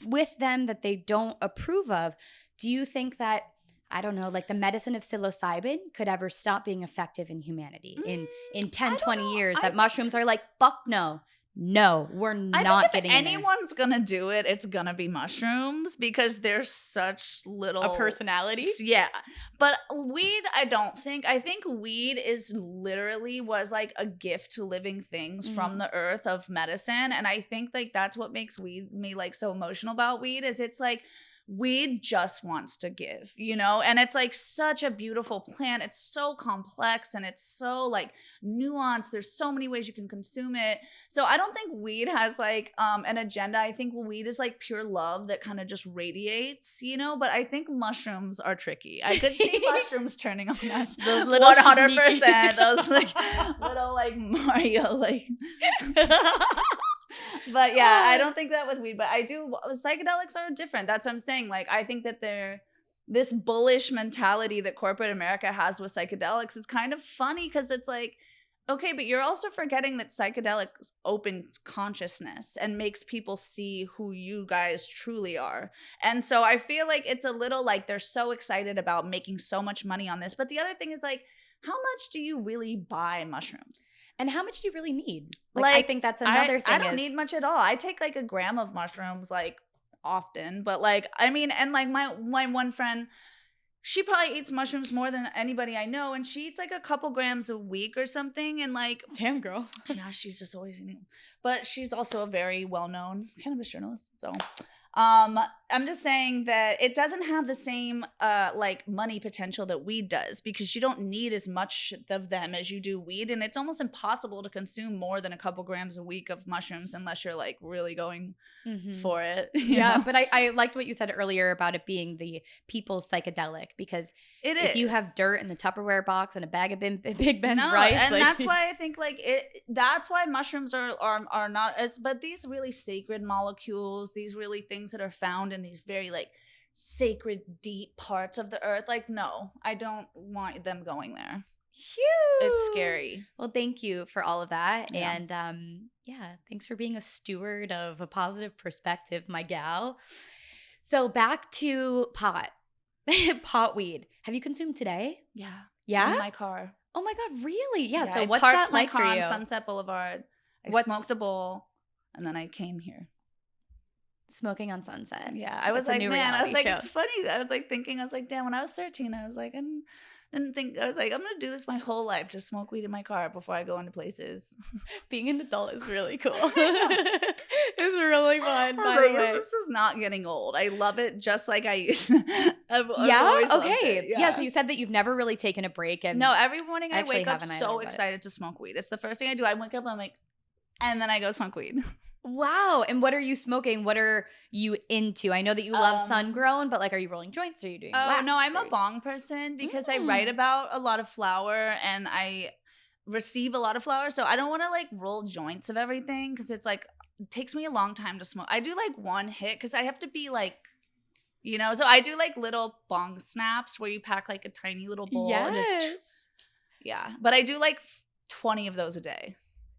[SPEAKER 1] with them that they don't approve of, do you think that, I don't know, like the medicine of psilocybin could ever stop being effective in humanity in 10, 20 years? That mushrooms are like, fuck no. No, we're not getting in there.
[SPEAKER 2] If anyone's gonna do it, it's gonna be mushrooms, because there's such little
[SPEAKER 1] a personality.
[SPEAKER 2] Yeah, but weed, I don't think. I think weed was like a gift to living things from the earth of medicine, and I think like that's what makes me like so emotional about weed. Is it's like, weed just wants to give, you know? And it's like such a beautiful plant. It's so complex, and it's so like nuanced. There's so many ways you can consume it. So I don't think weed has like an agenda. I think weed is like pure love that kind of just radiates, you know? But I think mushrooms are tricky. I could see mushrooms turning on us.
[SPEAKER 1] Those little
[SPEAKER 2] 100%. Those like little like Mario like But yeah, I don't think that with weed, but I do. Psychedelics are different. That's what I'm saying. Like, I think that this bullish mentality that corporate America has with psychedelics is kind of funny because it's like, okay, but you're also forgetting that psychedelics opens consciousness and makes people see who you guys truly are. And so I feel like it's a little like they're so excited about making so much money on this. But the other thing is like, how much do you really buy mushrooms?
[SPEAKER 1] And how much do you really need? Like I think that's another thing.
[SPEAKER 2] I don't need much at all. I take like a gram of mushrooms like often, but like, I mean, and like my one friend, she probably eats mushrooms more than anybody I know, and she eats like a couple grams a week or something. And like,
[SPEAKER 1] damn girl,
[SPEAKER 2] yeah, she's just always eating. But she's also a very well-known cannabis journalist, so. I'm just saying that it doesn't have the same like money potential that weed does, because you don't need as much of them as you do weed, and it's almost impossible to consume more than a couple grams a week of mushrooms unless you're like really going for it.
[SPEAKER 1] Yeah, but I liked what you said earlier about it being the people's psychedelic, because if you have dirt in the Tupperware box and a bag of Big Ben's rice,
[SPEAKER 2] and
[SPEAKER 1] like,
[SPEAKER 2] that's why I think like that's why mushrooms are not but these really sacred molecules, these really things that are found in these very like sacred deep parts of the earth, like, no, I don't want them going there. It's scary.
[SPEAKER 1] Well, thank you for all of that. Yeah. And thanks for being a steward of a positive perspective, my gal. So back to pot weed. Have you consumed today?
[SPEAKER 2] Yeah, in my car.
[SPEAKER 1] Oh my god, really? Yeah, so
[SPEAKER 2] I
[SPEAKER 1] what's
[SPEAKER 2] parked
[SPEAKER 1] that like
[SPEAKER 2] my car
[SPEAKER 1] for you?
[SPEAKER 2] on Sunset Boulevard. I smoked a bowl and then I came here.
[SPEAKER 1] Smoking on Sunset.
[SPEAKER 2] Yeah, I was like, man, I was like, it's funny. I was like thinking, I was like, damn, when I was 13, I was like, I didn't think, I was like, I'm going to do this my whole life, just smoke weed in my car before I go into places.
[SPEAKER 1] Being an adult is really cool. It's really fun, by the way.
[SPEAKER 2] This is not getting old. I love it just like I used.
[SPEAKER 1] Okay. Yeah, so you said that you've never really taken a break. And
[SPEAKER 2] no, every morning I wake up so excited to smoke weed. It's the first thing I do. I wake up, I'm like, and then I go smoke weed.
[SPEAKER 1] Wow. And what are you smoking? What are you into? I know that you love sungrown, but like, are you rolling joints? Or are you doing wax?
[SPEAKER 2] No, I'm a bong person because I write about a lot of flower and I receive a lot of flower. So I don't want to like roll joints of everything because it's like, it takes me a long time to smoke. I do like one hit because I have to be like, you know, so I do like little bong snaps where you pack like a tiny little bowl.
[SPEAKER 1] Yes.
[SPEAKER 2] But I do like 20 of those a day.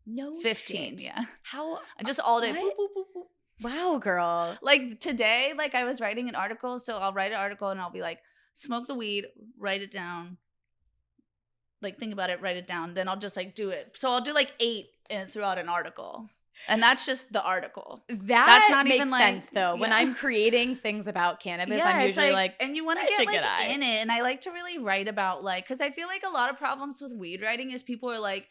[SPEAKER 1] No
[SPEAKER 2] 15,
[SPEAKER 1] shit.
[SPEAKER 2] yeah.
[SPEAKER 1] How?
[SPEAKER 2] Just all day.
[SPEAKER 1] Boop, boop, boop, boop. Wow, girl.
[SPEAKER 2] Like today, like I was writing an article, so I'll write an article and I'll be like, smoke the weed, write it down. Like think about it, write it down. Then I'll just like do it. So I'll do like 8 throughout an article. And that's just the article.
[SPEAKER 1] That's not makes even sense though. Yeah. When I'm creating things about cannabis, I'm usually like,
[SPEAKER 2] and you want to get like in it. And I like to really write about like, because I feel like a lot of problems with weed writing is people are like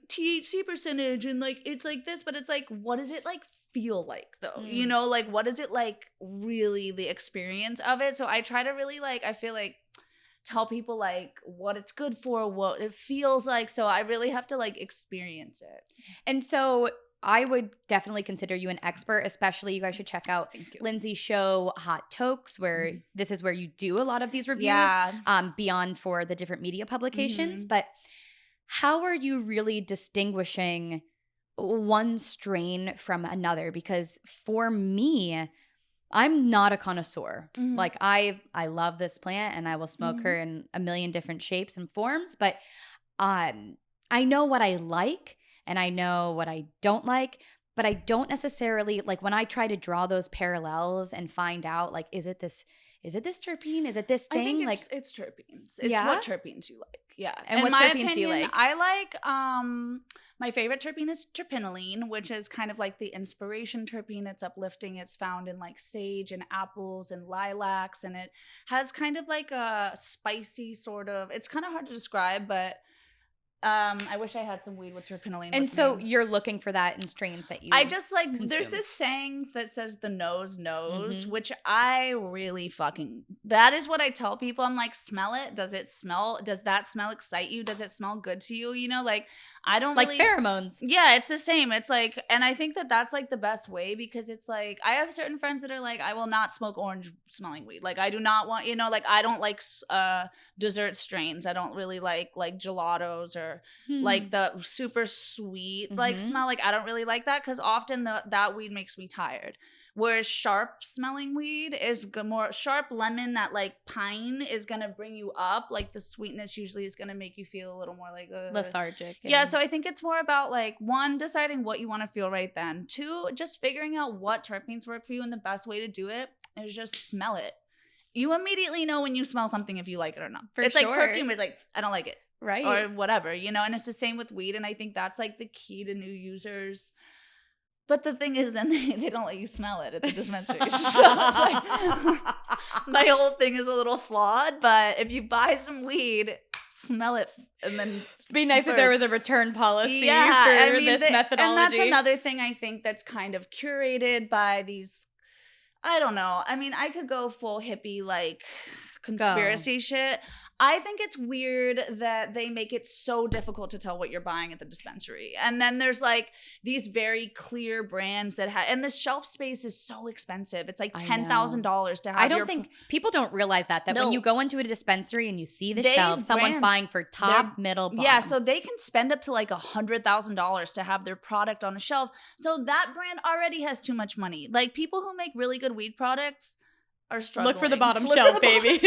[SPEAKER 2] THC percentage and like it's like this, but it's like, what does it like feel like though? You know, like what is it like really the experience of it? So I try to really like, I feel like tell people like what it's good for, what it feels like. So I really have to like experience it.
[SPEAKER 1] And so I would definitely consider you an expert, especially you guys should check out Lindsay's show, Hot Tokes, where this is where you do a lot of these reviews beyond for the different media publications. But how are you really distinguishing one strain from another? Because for me, I'm not a connoisseur. Like I love this plant and I will smoke her in a million different shapes and forms, but I know what I like and I know what I don't like, but I don't necessarily like when I try to draw those parallels and find out like, is it this terpene? Is it this thing?
[SPEAKER 2] I think it's terpenes. It's what terpenes you like. Yeah.
[SPEAKER 1] And what terpenes do you like?
[SPEAKER 2] I like my favorite terpene is terpinolene, which is kind of like the inspiration terpene. It's uplifting. It's found in like sage and apples and lilacs, and it has kind of like a spicy sort of, it's kind of hard to describe, but I wish I had some weed with terpinolene.
[SPEAKER 1] And so you're looking for that in strains that you
[SPEAKER 2] I just like
[SPEAKER 1] consume. There's
[SPEAKER 2] this saying that says the nose knows, which I really fucking, that is what I tell people. I'm like, smell it. Does that smell excite you? Does it smell good to you? You know, like I don't
[SPEAKER 1] like
[SPEAKER 2] really,
[SPEAKER 1] pheromones.
[SPEAKER 2] Yeah, it's the same. It's like, and I think that that's like the best way, because it's like, I have certain friends that are like, I will not smoke orange smelling weed. Like I do not want, you know, like I don't like dessert strains. I don't really like gelatos or elixir, like the super sweet like smell. Like I don't really like that because often that weed makes me tired. Whereas sharp smelling weed is more sharp lemon, that like pine is gonna bring you up. Like the sweetness usually is gonna make you feel a little more like
[SPEAKER 1] lethargic.
[SPEAKER 2] Yeah, so I think it's more about like 1, deciding what you want to feel right then. 2, just figuring out what terpenes work for you, and the best way to do it is just smell it. You immediately know when you smell something if you like it or not. It's like perfume is like, I don't like it.
[SPEAKER 1] Right.
[SPEAKER 2] Or whatever, you know, and it's the same with weed. And I think that's like the key to new users. But the thing is, then they don't let you smell it at the dispensaries. So it's like, my whole thing is a little flawed. But if you buy some weed, smell it, and then
[SPEAKER 1] it'd be nice if there was a return policy for this methodology.
[SPEAKER 2] And that's another thing I think that's kind of curated by these. I don't know. I mean, I could go full hippie like conspiracy shit. I think it's weird that they make it so difficult to tell what you're buying at the dispensary. And then there's like these very clear brands that have, and the shelf space is so expensive. It's like $10,000 to have.
[SPEAKER 1] I don't think people don't realize that when you go into a dispensary and you see the shelf, someone's buying for top, middle, bottom.
[SPEAKER 2] Yeah, so they can spend up to like $100,000 to have their product on a shelf. So that brand already has too much money. Like people who make really good weed products are struggling.
[SPEAKER 1] Look for the bottom shelf, baby.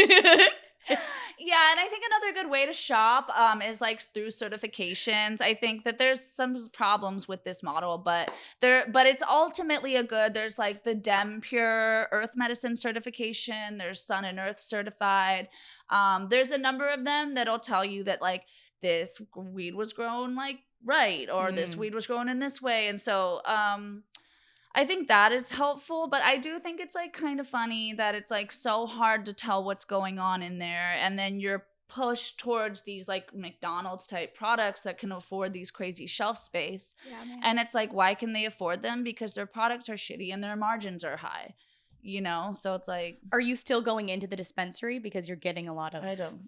[SPEAKER 2] Yeah, and I think another good way to shop is like through certifications. I think that there's some problems with this model, but it's ultimately there's like the Dem Pure Earth Medicine certification. There's Sun and Earth certified. There's a number of them that'll tell you that like this weed was grown like right, or this weed was grown in this way, and so I think that is helpful, but I do think it's like kind of funny that it's like so hard to tell what's going on in there, and then you're pushed towards these like McDonald's type products that can afford these crazy shelf space. Yeah, and it's like, why can they afford them? Because their products are shitty and their margins are high, you know? So it's like,
[SPEAKER 1] are you still going into the dispensary because you're getting a lot of
[SPEAKER 2] I don't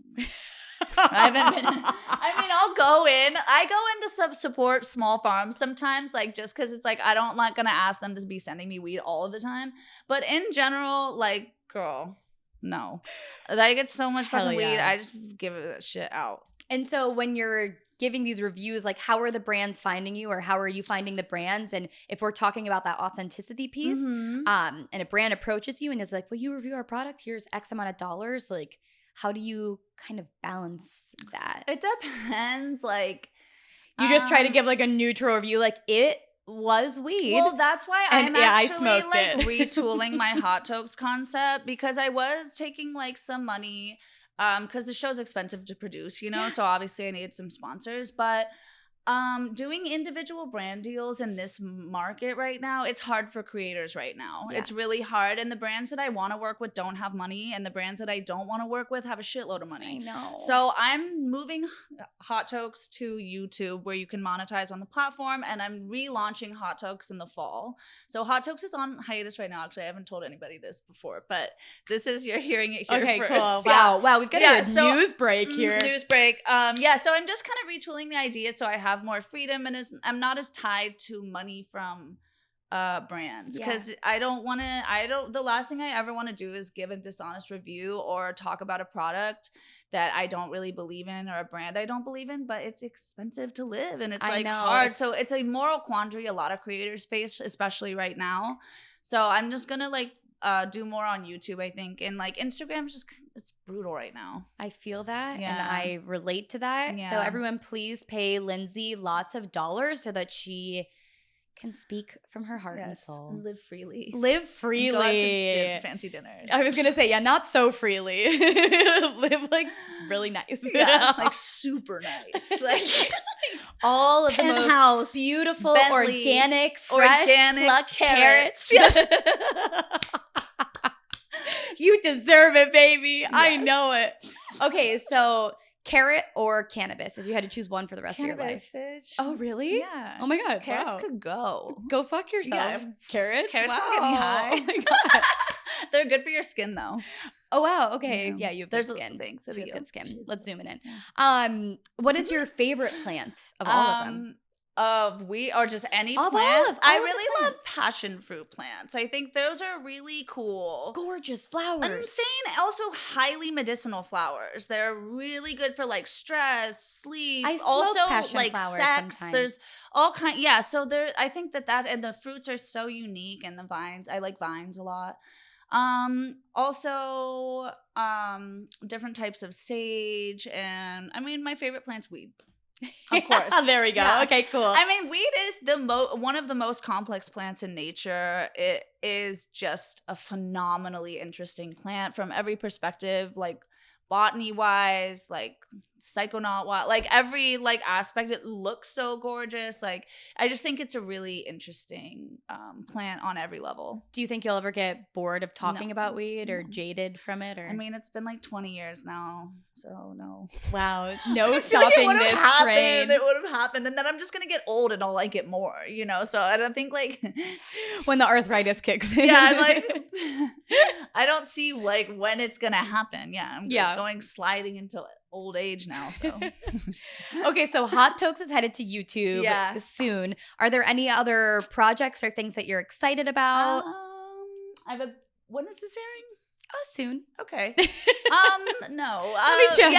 [SPEAKER 2] I haven't been. I mean, I'll go in. I go into support small farms sometimes, like just because it's like I don't like gonna ask them to be sending me weed all of the time. But in general, like, girl, no, I get so much fucking weed. I just give it that shit out.
[SPEAKER 1] And so when you're giving these reviews, like how are the brands finding you, or how are you finding the brands? And if we're talking about that authenticity piece, and a brand approaches you and is like, "Will you review our product? Here's X amount of dollars." Like, how do you kind of balance that?
[SPEAKER 2] It depends. Like,
[SPEAKER 1] you just try to give like a neutral review, like it was weed.
[SPEAKER 2] Well, that's why I'm actually like
[SPEAKER 1] it.
[SPEAKER 2] retooling my Hot Tokes concept, because I was taking like some money because the show's expensive to produce, you know, so obviously I needed some sponsors, but doing individual brand deals in this market right now, it's hard for creators right now. Yeah. It's really hard, and the brands that I want to work with don't have money, and the brands that I don't want to work with have a shitload of money.
[SPEAKER 1] I know.
[SPEAKER 2] So I'm moving Hot Tokes to YouTube, where you can monetize on the platform, and I'm relaunching Hot Tokes in the fall. So Hot Tokes is on hiatus right now. Actually, I haven't told anybody this before, but you're hearing it here first.
[SPEAKER 1] Cool.
[SPEAKER 2] Yeah.
[SPEAKER 1] Wow, we've got a news break here.
[SPEAKER 2] News break. So I'm just kind of retooling the idea so I have more freedom, and I'm not as tied to money from brands, because the last thing I ever want to do is give a dishonest review or talk about a product that I don't really believe in, or a brand I don't believe in, but it's expensive to live, and it's like hard. So it's a moral quandary a lot of creators face, especially right now. So I'm just gonna like do more on YouTube, I think, and like Instagram's just, it's brutal right now.
[SPEAKER 1] I feel that, and I relate to that. So everyone, please pay Lindsay lots of dollars so that she can speak from her heart and soul.
[SPEAKER 2] And live freely.
[SPEAKER 1] Live freely.
[SPEAKER 2] Go out to fancy dinners.
[SPEAKER 1] I was gonna say, not so freely. Live like really nice.
[SPEAKER 2] Yeah, like super nice. Like
[SPEAKER 1] all of the most beautiful, Bentley, organic, fresh, plucked carrots. You deserve it, baby. Yes. I know it. Okay, so carrot or cannabis, if you had to choose one for the rest of your life.
[SPEAKER 2] Bitch.
[SPEAKER 1] Oh, really?
[SPEAKER 2] Yeah.
[SPEAKER 1] Oh my God.
[SPEAKER 2] Carrots could go.
[SPEAKER 1] Go fuck yourself. Yeah. Carrots
[SPEAKER 2] don't get me high. Oh my God. They're good for your skin, though.
[SPEAKER 1] Oh, wow. Okay. Yeah, you have good skin.
[SPEAKER 2] Thanks.
[SPEAKER 1] You have good skin. Let's zoom it in. What is your favorite plant of all of them?
[SPEAKER 2] of weed or just any
[SPEAKER 1] Of
[SPEAKER 2] plant.
[SPEAKER 1] all
[SPEAKER 2] I
[SPEAKER 1] of the
[SPEAKER 2] really love
[SPEAKER 1] plants.
[SPEAKER 2] passion fruit plants. I think those are really cool.
[SPEAKER 1] Gorgeous flowers.
[SPEAKER 2] Insane. Also highly medicinal flowers. They're really good for like stress, sleep.
[SPEAKER 1] I smoke
[SPEAKER 2] also
[SPEAKER 1] passion
[SPEAKER 2] like
[SPEAKER 1] flowers
[SPEAKER 2] sex.
[SPEAKER 1] sometimes.
[SPEAKER 2] There's all kind. Yeah. So I think that and the fruits are so unique, and the vines. I like vines a lot. Also, different types of sage, and I mean, my favorite plant's weed. Of course.
[SPEAKER 1] There we go.
[SPEAKER 2] Yeah.
[SPEAKER 1] Okay, cool.
[SPEAKER 2] I mean, weed is one of the most complex plants in nature. It is just a phenomenally interesting plant from every perspective, like botany wise, like psychonaut wise, like every like aspect. It looks so gorgeous. Like I just think it's a really interesting plant on every level.
[SPEAKER 1] Do you think you'll ever get bored of talking
[SPEAKER 2] No.
[SPEAKER 1] about weed or jaded from it? Or
[SPEAKER 2] I mean, it's been like 20 years now, so no.
[SPEAKER 1] wow, no
[SPEAKER 2] I feel
[SPEAKER 1] stopping
[SPEAKER 2] like
[SPEAKER 1] this train.
[SPEAKER 2] It would have happened, and then I'm just gonna get old and I'll like it more, you know. So I don't think like
[SPEAKER 1] When the arthritis kicks in.
[SPEAKER 2] yeah, I'm like I don't see like when it's gonna happen. Yeah, I'm going sliding into old age now. So
[SPEAKER 1] okay, so Hot Tokes is headed to YouTube soon. Are there any other projects or things that you're excited about?
[SPEAKER 2] When is this airing?
[SPEAKER 1] Oh, soon.
[SPEAKER 2] Okay. No.
[SPEAKER 1] Let me check.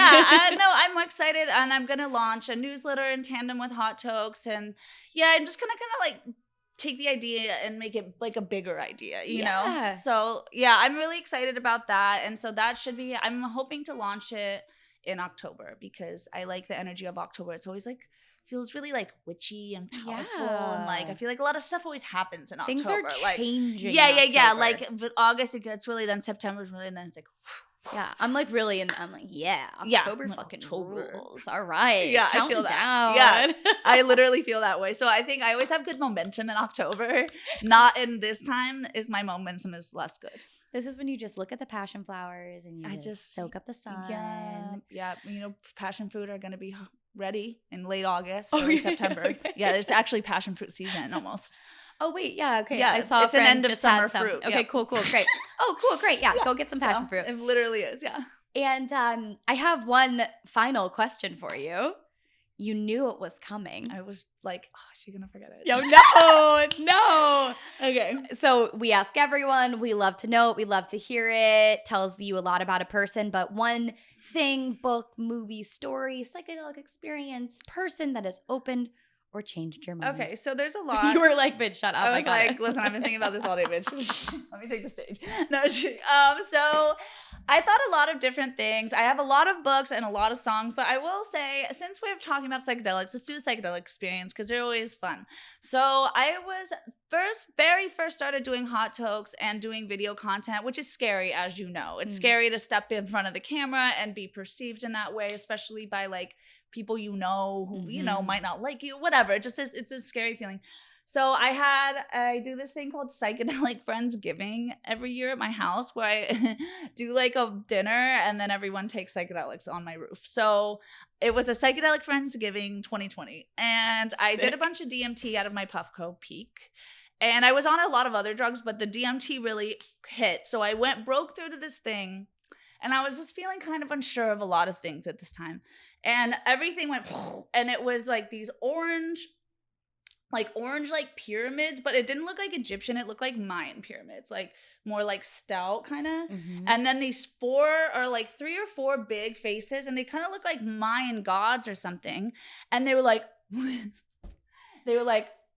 [SPEAKER 2] No, I'm excited, and I'm gonna launch a newsletter in tandem with Hot Tokes, and I'm just gonna kind of like take the idea and make it like a bigger idea, you know? So I'm really excited about that. And so that should be, I'm hoping to launch it in October because I like the energy of October. It's always like, feels really like witchy and powerful. And like, I feel like a lot of stuff always happens in October.
[SPEAKER 1] Things are
[SPEAKER 2] like,
[SPEAKER 1] changing.
[SPEAKER 2] Yeah. Like August, it gets really, then September's really, and then it's like,
[SPEAKER 1] yeah, I'm like really, and I'm like, October fucking rules. All right,
[SPEAKER 2] yeah, I feel
[SPEAKER 1] down.
[SPEAKER 2] that. Yeah, I literally feel that way. So I think I always have good momentum in October. Not in this time is my momentum is less good.
[SPEAKER 1] This is when you just look at the passion flowers and you just soak up the sun.
[SPEAKER 2] Yeah. You know, passion fruit are gonna be ready in late August, early September. Okay. Yeah, there's actually passion fruit season almost.
[SPEAKER 1] Oh wait, yeah, okay.
[SPEAKER 2] Yeah,
[SPEAKER 1] I saw
[SPEAKER 2] it's an end of summer fruit.
[SPEAKER 1] Okay, cool, great. Oh, cool, great. Yeah, go get some passion fruit.
[SPEAKER 2] It literally is, yeah.
[SPEAKER 1] And I have one final question for you. You knew it was coming.
[SPEAKER 2] I was like, oh, is she gonna forget it?
[SPEAKER 1] Yo, no.
[SPEAKER 2] Okay.
[SPEAKER 1] So we ask everyone. We love to know it. We love to hear it. Tells you a lot about a person. But one thing, book, movie, story, psychedelic experience, person that has opened or changed your mind.
[SPEAKER 2] Okay, so there's a lot.
[SPEAKER 1] You were like, bitch, shut up.
[SPEAKER 2] I was like, listen, I've been thinking about this all day, bitch. Let me take the stage. No, so I thought a lot of different things. I have a lot of books and a lot of songs, but I will say, since we're talking about psychedelics, let's do a psychedelic experience because they're always fun. So I was very first started doing Hot Tokes and doing video content, which is scary, as you know. It's scary to step in front of the camera and be perceived in that way, especially by like people you know who you know might not like you, whatever. It's a scary feeling. So I do this thing called Psychedelic Friendsgiving every year at my house where I do like a dinner and then everyone takes psychedelics on my roof. So it was a Psychedelic Friendsgiving 2020. And I did a bunch of DMT out of my Puffco peak. And I was on a lot of other drugs, but the DMT really hit. So I broke through to this thing. And I was just feeling kind of unsure of a lot of things at this time. And everything went, and it was like these orange pyramids, but it didn't look like Egyptian. It looked like Mayan pyramids, like more like stout kind of. And then these 3 or 4 big faces, and they kind of look like Mayan gods or something. And they were like,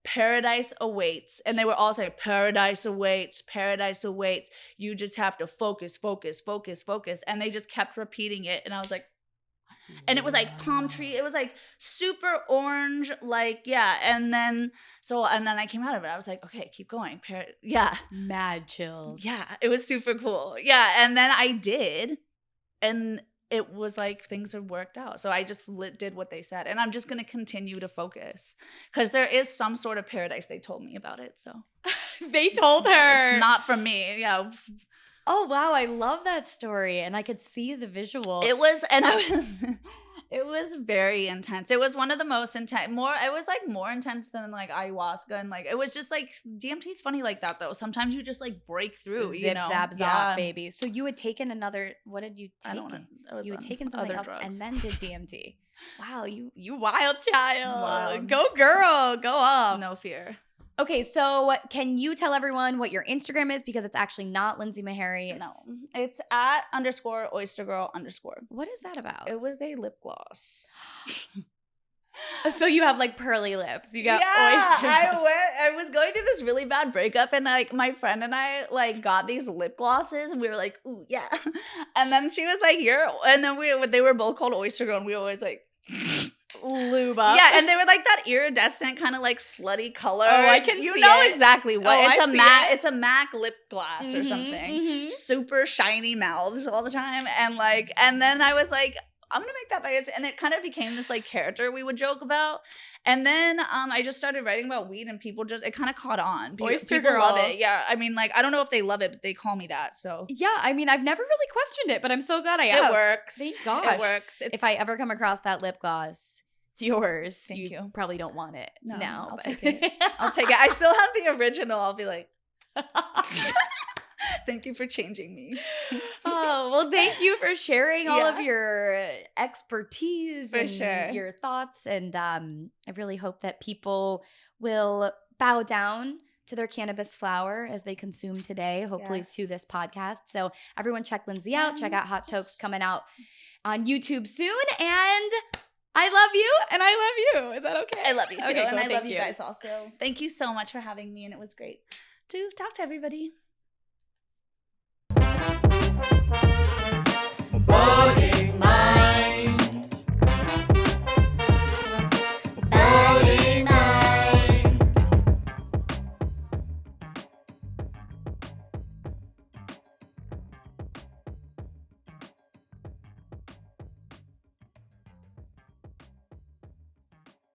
[SPEAKER 2] paradise awaits. And they were all saying, paradise awaits, paradise awaits. You just have to focus. And they just kept repeating it. And I was like, and it was like palm tree. It was like super orange, like, yeah. And then I came out of it. I was like, okay, keep going.
[SPEAKER 1] Mad chills.
[SPEAKER 2] Yeah, it was super cool. Yeah, and then I did. And it was like things have worked out. So I just did what they said. And I'm just going to continue to focus. Because there is some sort of paradise. They told me about it, so.
[SPEAKER 1] They told her.
[SPEAKER 2] It's not from me, yeah.
[SPEAKER 1] Oh, wow. I love that story. And I could see the visual.
[SPEAKER 2] It was, and It was very intense. It was one of the most intense. It was like more intense than like ayahuasca, and like it was just like DMT's funny like that though. Sometimes you just like break through.
[SPEAKER 1] Zip, zap, zop, baby. So you had taken another. What did you take?
[SPEAKER 2] I don't know.
[SPEAKER 1] You had taken something else
[SPEAKER 2] drugs.
[SPEAKER 1] and then did DMT. Wow, you wild child.
[SPEAKER 2] Wild.
[SPEAKER 1] Go girl, go off.
[SPEAKER 2] No fear.
[SPEAKER 1] Okay, so can you tell everyone what your Instagram is? Because it's actually not Lindsay MaHarry.
[SPEAKER 2] No, it's at _oystergirl_.
[SPEAKER 1] What is that about?
[SPEAKER 2] It was a lip gloss.
[SPEAKER 1] So you have like pearly lips. You got
[SPEAKER 2] oyster. I was going through this really bad breakup, and like my friend and I like got these lip glosses, and we were like, ooh yeah. And then she was like, and then they were both called Oyster Girl, and we were always like
[SPEAKER 1] lube up.
[SPEAKER 2] Yeah, and they were like that iridescent kind of like slutty color.
[SPEAKER 1] Oh, I can see
[SPEAKER 2] You know
[SPEAKER 1] it.
[SPEAKER 2] exactly what.
[SPEAKER 1] Oh,
[SPEAKER 2] It's a MAC lip gloss or something. Super shiny mouths all the time. And then I was like, I'm gonna make that by it. And it kind of became this like character we would joke about. And then I just started writing about weed, and it kind of caught on.
[SPEAKER 1] Oyster
[SPEAKER 2] people
[SPEAKER 1] Girl.
[SPEAKER 2] love it. Yeah. I mean, like, I don't know if they love it, but they call me that. So
[SPEAKER 1] yeah, I mean, I've never really questioned it, but I'm so glad I asked.
[SPEAKER 2] It works.
[SPEAKER 1] Thank gosh.
[SPEAKER 2] It works.
[SPEAKER 1] If I ever come across that lip gloss, it's yours.
[SPEAKER 2] Thank you.
[SPEAKER 1] Probably don't want it now.
[SPEAKER 2] I'll take it. I'll take it. I still have the original. I'll be like, thank you for changing me.
[SPEAKER 1] Oh, well, thank you for sharing all of your expertise and your thoughts. And I really hope that people will bow down to their cannabis flower as they consume today, hopefully to this podcast. So everyone check Lindsay out. Check out Hot Tokes coming out on YouTube soon. And I love you, and I love you. Is that okay?
[SPEAKER 2] I love you too,
[SPEAKER 1] okay, cool.
[SPEAKER 2] and I love
[SPEAKER 1] you
[SPEAKER 2] you guys also. Thank you so much for having me, and it was great to talk to everybody.